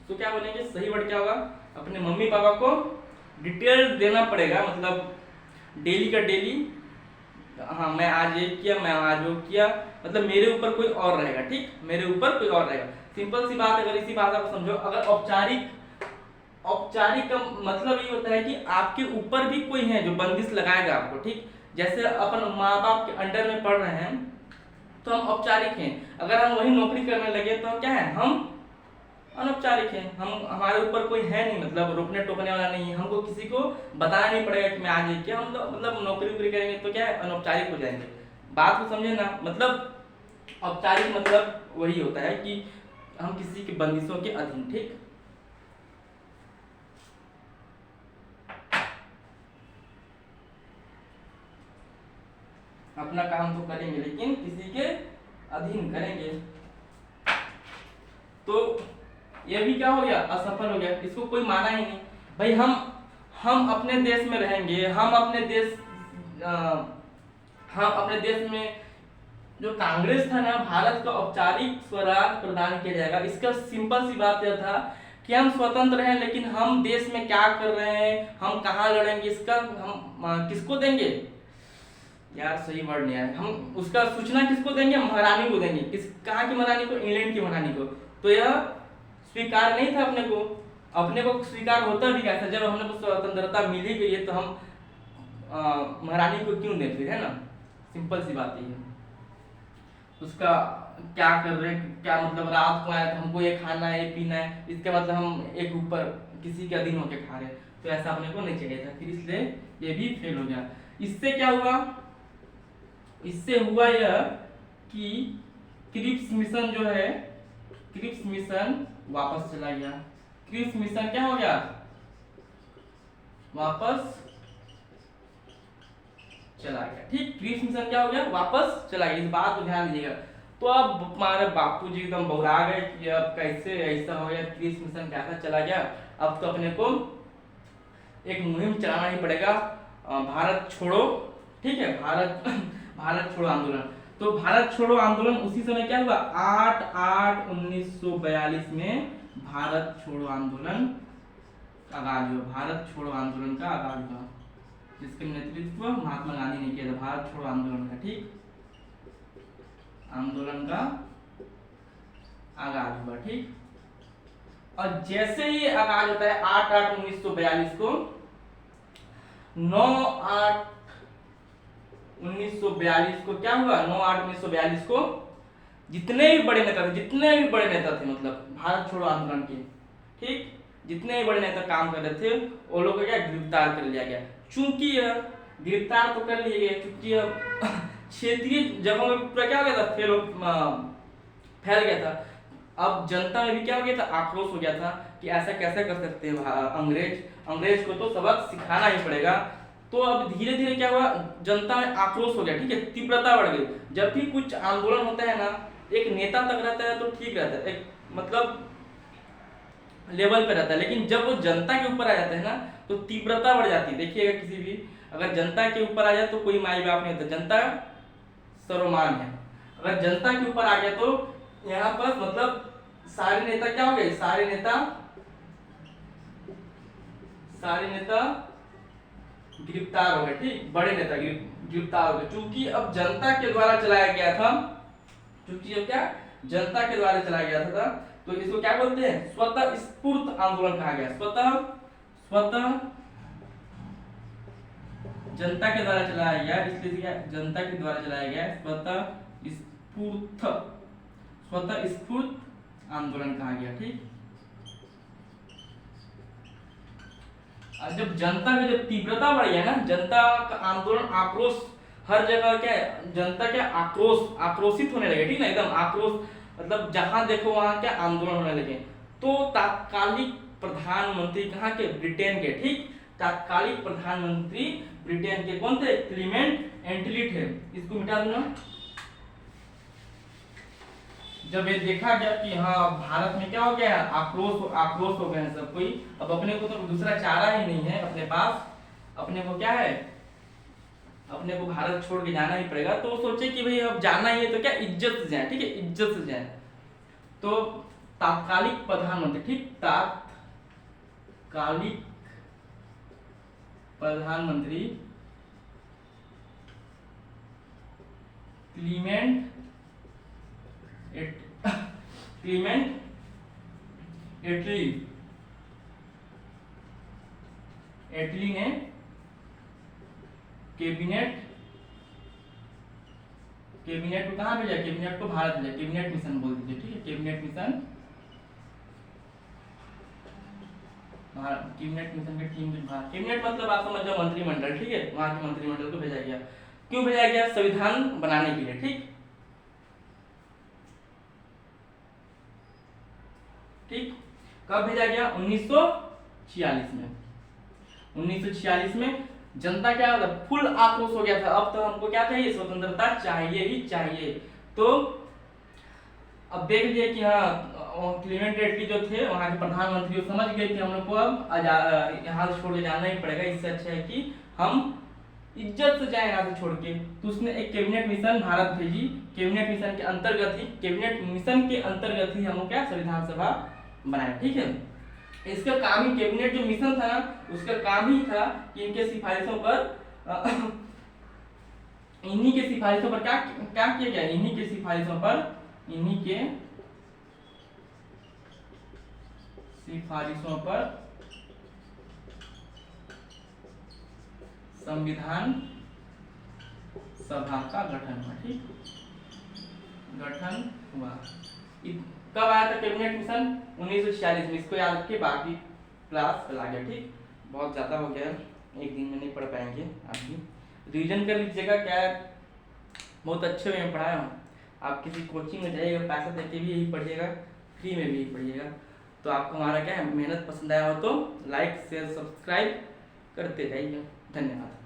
तो क्या बोलेंगे, सही वर्ड क्या होगा, अपने मम्मी पापा को डिटेल देना पड़ेगा, मतलब डेली का डेली, हाँ मैं आज ये किया, मैं आज वो किया, मतलब मेरे ऊपर कोई और रहेगा, ठीक, मेरे ऊपर कोई और रहेगा। सिंपल सी बात, अगर इसी भाषा को समझो, अगर औपचारिक का मतलब ये होता है कि आपके ऊपर भी कोई है जो बंदिश लगाएगा आपको, ठीक, जैसे अपन माँ बाप के अंडर में पढ़ रहे हैं तो हम औपचारिक हैं, अगर हम वही नौकरी करने लगे तो क्या है, हम अनौपचारिक हैं, हम हमारे ऊपर कोई है नहीं, मतलब रोकने टोकने वाला नहीं है, हमको किसी को बताना नहीं पड़ेगा कि मैं आज ये किया, हम मतलब नौकरी वोकरी करेंगे तो क्या है, अनौपचारिक हो जाएंगे। बात को समझे ना, मतलब औपचारिक मतलब वही होता है कि हम किसी के बंदिशों के अधीन, ठीक। अपना काम तो करेंगे लेकिन किसी के अधीन करेंगे, तो ये भी क्या हो गया, असफल हो गया, इसको कोई माना ही नहीं भाई। हम अपने देश में रहेंगे, हम अपने देश में जो कांग्रेस था ना, भारत का औपचारिक स्वराज प्रदान किया जाएगा। इसका सिंपल सी बात यह था कि हम स्वतंत्र हैं, लेकिन हम देश में क्या कर रहे हैं, हम कहाँ लड़ेंगे, इसका हम किसको देंगे, यार सही वर्ड नहीं आया, हम उसका सूचना किसको देंगे, महारानी को देंगे। कहाँ की महारानी को, इंग्लैंड की महारानी को। तो यह स्वीकार नहीं था अपने को स्वीकार होता भी क्या था, जब हमने को स्वतंत्रता मिल ही गई है तो हम महारानी को क्यों दें फिर, है ना, सिंपल सी बात है। उसका क्या कर रहे हैं, क्या मतलब रात को आए तो हमको ये खाना है, ये पीना है, इसके मतलब हम एक ऊपर किसी के अधीन होकर खा रहे हैं, तो ऐसा अपने को नहीं चाहिए था, फिर इसलिए ये भी फेल हो गया। इससे क्या हुआ, इससे हुआ यह कि क्रिप्स मिशन जो है, क्रिप्स मिशन वापस चला गया। क्रिप्स मिशन क्या हो गया, वापस चला गया, ठीक, क्रिप्स मिशन क्या हो गया, वापस चला गया, इस बात को ध्यान दीजिएगा। तो अब हमारे बापूजी एकदम बौरा गए कि अब कैसे ऐसा हो गया, क्रिप्स मिशन कैसा चला गया, अब तो अपने को एक मुहिम चलाना ही पड़ेगा, भारत छोड़ो, ठीक है, भारत छोड़ो आंदोलन। तो भारत छोड़ो आंदोलन उसी समय क्या हुआ, 8/8/1942 में भारत छोड़ो आंदोलन आगाज हुआ, भारत छोड़ो आंदोलन का आगाज हुआ, जिसका नेतृत्व महात्मा गांधी ने किया था, भारत छोड़ो आंदोलन का, ठीक, आंदोलन का आगाज हुआ, ठीक। और जैसे ही आगाज होता है 8/8/1942 को, 9/8/1942 को क्या हुआ, 9/8/1942 को जितने भी बड़े नेता थे, मतलब भारत छोड़ो आंदोलन के, ठीक, जितने भी बड़े नेता काम कर रहे थे वो लोग को क्या गिरफ्तार कर लिया गया। चूंकि गिरफ्तार तो कर लिए गए, चूंकि क्षेत्रीय जगहों में पूरा क्या हो गया था, फैल गया था। अब जनता में भी क्या हो गया था, आक्रोश हो गया था कि ऐसा कैसे कर सकते हैं अंग्रेज को तो सबक सिखाना ही पड़ेगा। तो अब धीरे धीरे क्या हुआ, जनता में आक्रोश हो गया, ठीक है, तीव्रता बढ़ गई। जब भी कुछ आंदोलन होता है ना, एक नेता तक रहता है तो ठीक रहता है, एक मतलब लेवल पे रहता है, लेकिन जब वो जनता के ऊपर आ जाता है ना तो तीव्रता बढ़ जाती है। देखिएगा किसी भी, अगर जनता के ऊपर आ जाए तो कोई माई बाप नहीं होता, जनता सर्वमान है। अगर जनता के ऊपर आ गया तो यहाँ पर मतलब सारे नेता क्या हो गए, सारे नेता गिरफ्तार हो गए, ठीक, बड़े नेता गिरफ्तार हो गए, क्योंकि अब जनता के द्वारा चलाया गया था, क्योंकि अब क्या जनता के द्वारा चलाया गया था, तो इसको क्या बोलते हैं, स्वतः स्फूर्त आंदोलन कहा गया, स्वतः जनता के द्वारा चलाया गया, इसलिए क्या जनता के द्वारा चलाया गया स्वतः स्फूर्त आंदोलन कहा गया। ठीक, और जब जनता की जब तीव्रता बढ़ गया ना, जनता का आंदोलन आक्रोश हर जगह क्या है, जनता क्या आक्रोशित होने लगे। ठीक ना, एकदम आक्रोश, मतलब जहां देखो वहां क्या आंदोलन होने लगे। तो तात्कालिक प्रधानमंत्री कहाँ के, ब्रिटेन के। ठीक, तात्कालिक प्रधानमंत्री ब्रिटेन के कौन थे, क्लीमेंट एंटली थे। इसको मिटा दूंगा। जब ये देखा गया कि हाँ भारत में क्या हो गया है, आक्रोश हो गए हैं सब कोई, अब अपने को तो दूसरा चारा ही नहीं है अपने पास, अपने को क्या है, अपने को भारत छोड़ के जाना ही पड़ेगा। तो सोचे कि भाई अब जाना ही है तो क्या इज्जत से जाए। ठीक है, इज्जत से जाए। तो तात्कालिक प्रधानमंत्री, ठीक, तात्कालिक प्रधानमंत्री क्लीमेंट एटली ने कैबिनेट को कहाँ भेजा, कैबिनेट को भारत भेजा, कैबिनेट मिशन बोल दीजिए। ठीक है, कैबिनेट मिशन के टीम के भारत, कैबिनेट मतलब आप समझ जाओ मंत्रिमंडल। ठीक है, वहां के मंत्रिमंडल को भेजा गया। क्यों भेजा गया, संविधान बनाने के लिए। ठीक, कब भेजा गया, 1946 में। 1946 में जनता क्या फुल आक्रोश हो गया था, अब तो हमको क्या चाहिए, स्वतंत्रता चाहिए ही चाहिए। तो अब देख लिए कि हाँ क्लीमेंट एटली जो थे वहां के प्रधानमंत्री समझ गए कि हम लोग को अब यहाँ से छोड़ के जाना ही पड़ेगा, इससे अच्छा है कि हम इज्जत से जाए यहाँ से छोड़ के। तो उसने एक कैबिनेट मिशन भारत भेजी। कैबिनेट मिशन के अंतर्गत ही हम लोग क्या संविधान सभा बनाया। ठीक है, इसका काम ही, कैबिनेट जो मिशन था ना, उसका काम ही था कि इनके सिफारिशों पर इन्हीं के सिफारिशों पर क्या क्या किया गया, इन्हीं के सिफारिशों पर संविधान सभा का गठन हुआ। ठीक, गठन हुआ। कब आया था कैबिनेट मिशन, 1946 में। इसको याद रखिए, बाकी क्लास चला गया। ठीक, बहुत ज्यादा हो गया, एक दिन में नहीं पढ़ पाएंगे। आप भी रिवीजन कर लीजिएगा, क्या बहुत अच्छे में पढ़ाया हूँ। आप किसी कोचिंग में जाइएगा, पैसा देके भी यही पढ़िएगा, फ्री में भी यही पढ़िएगा। तो आपको हमारा क्या है, मेहनत पसंद आया हो तो लाइक शेयर सब्सक्राइब करते जाइए। धन्यवाद।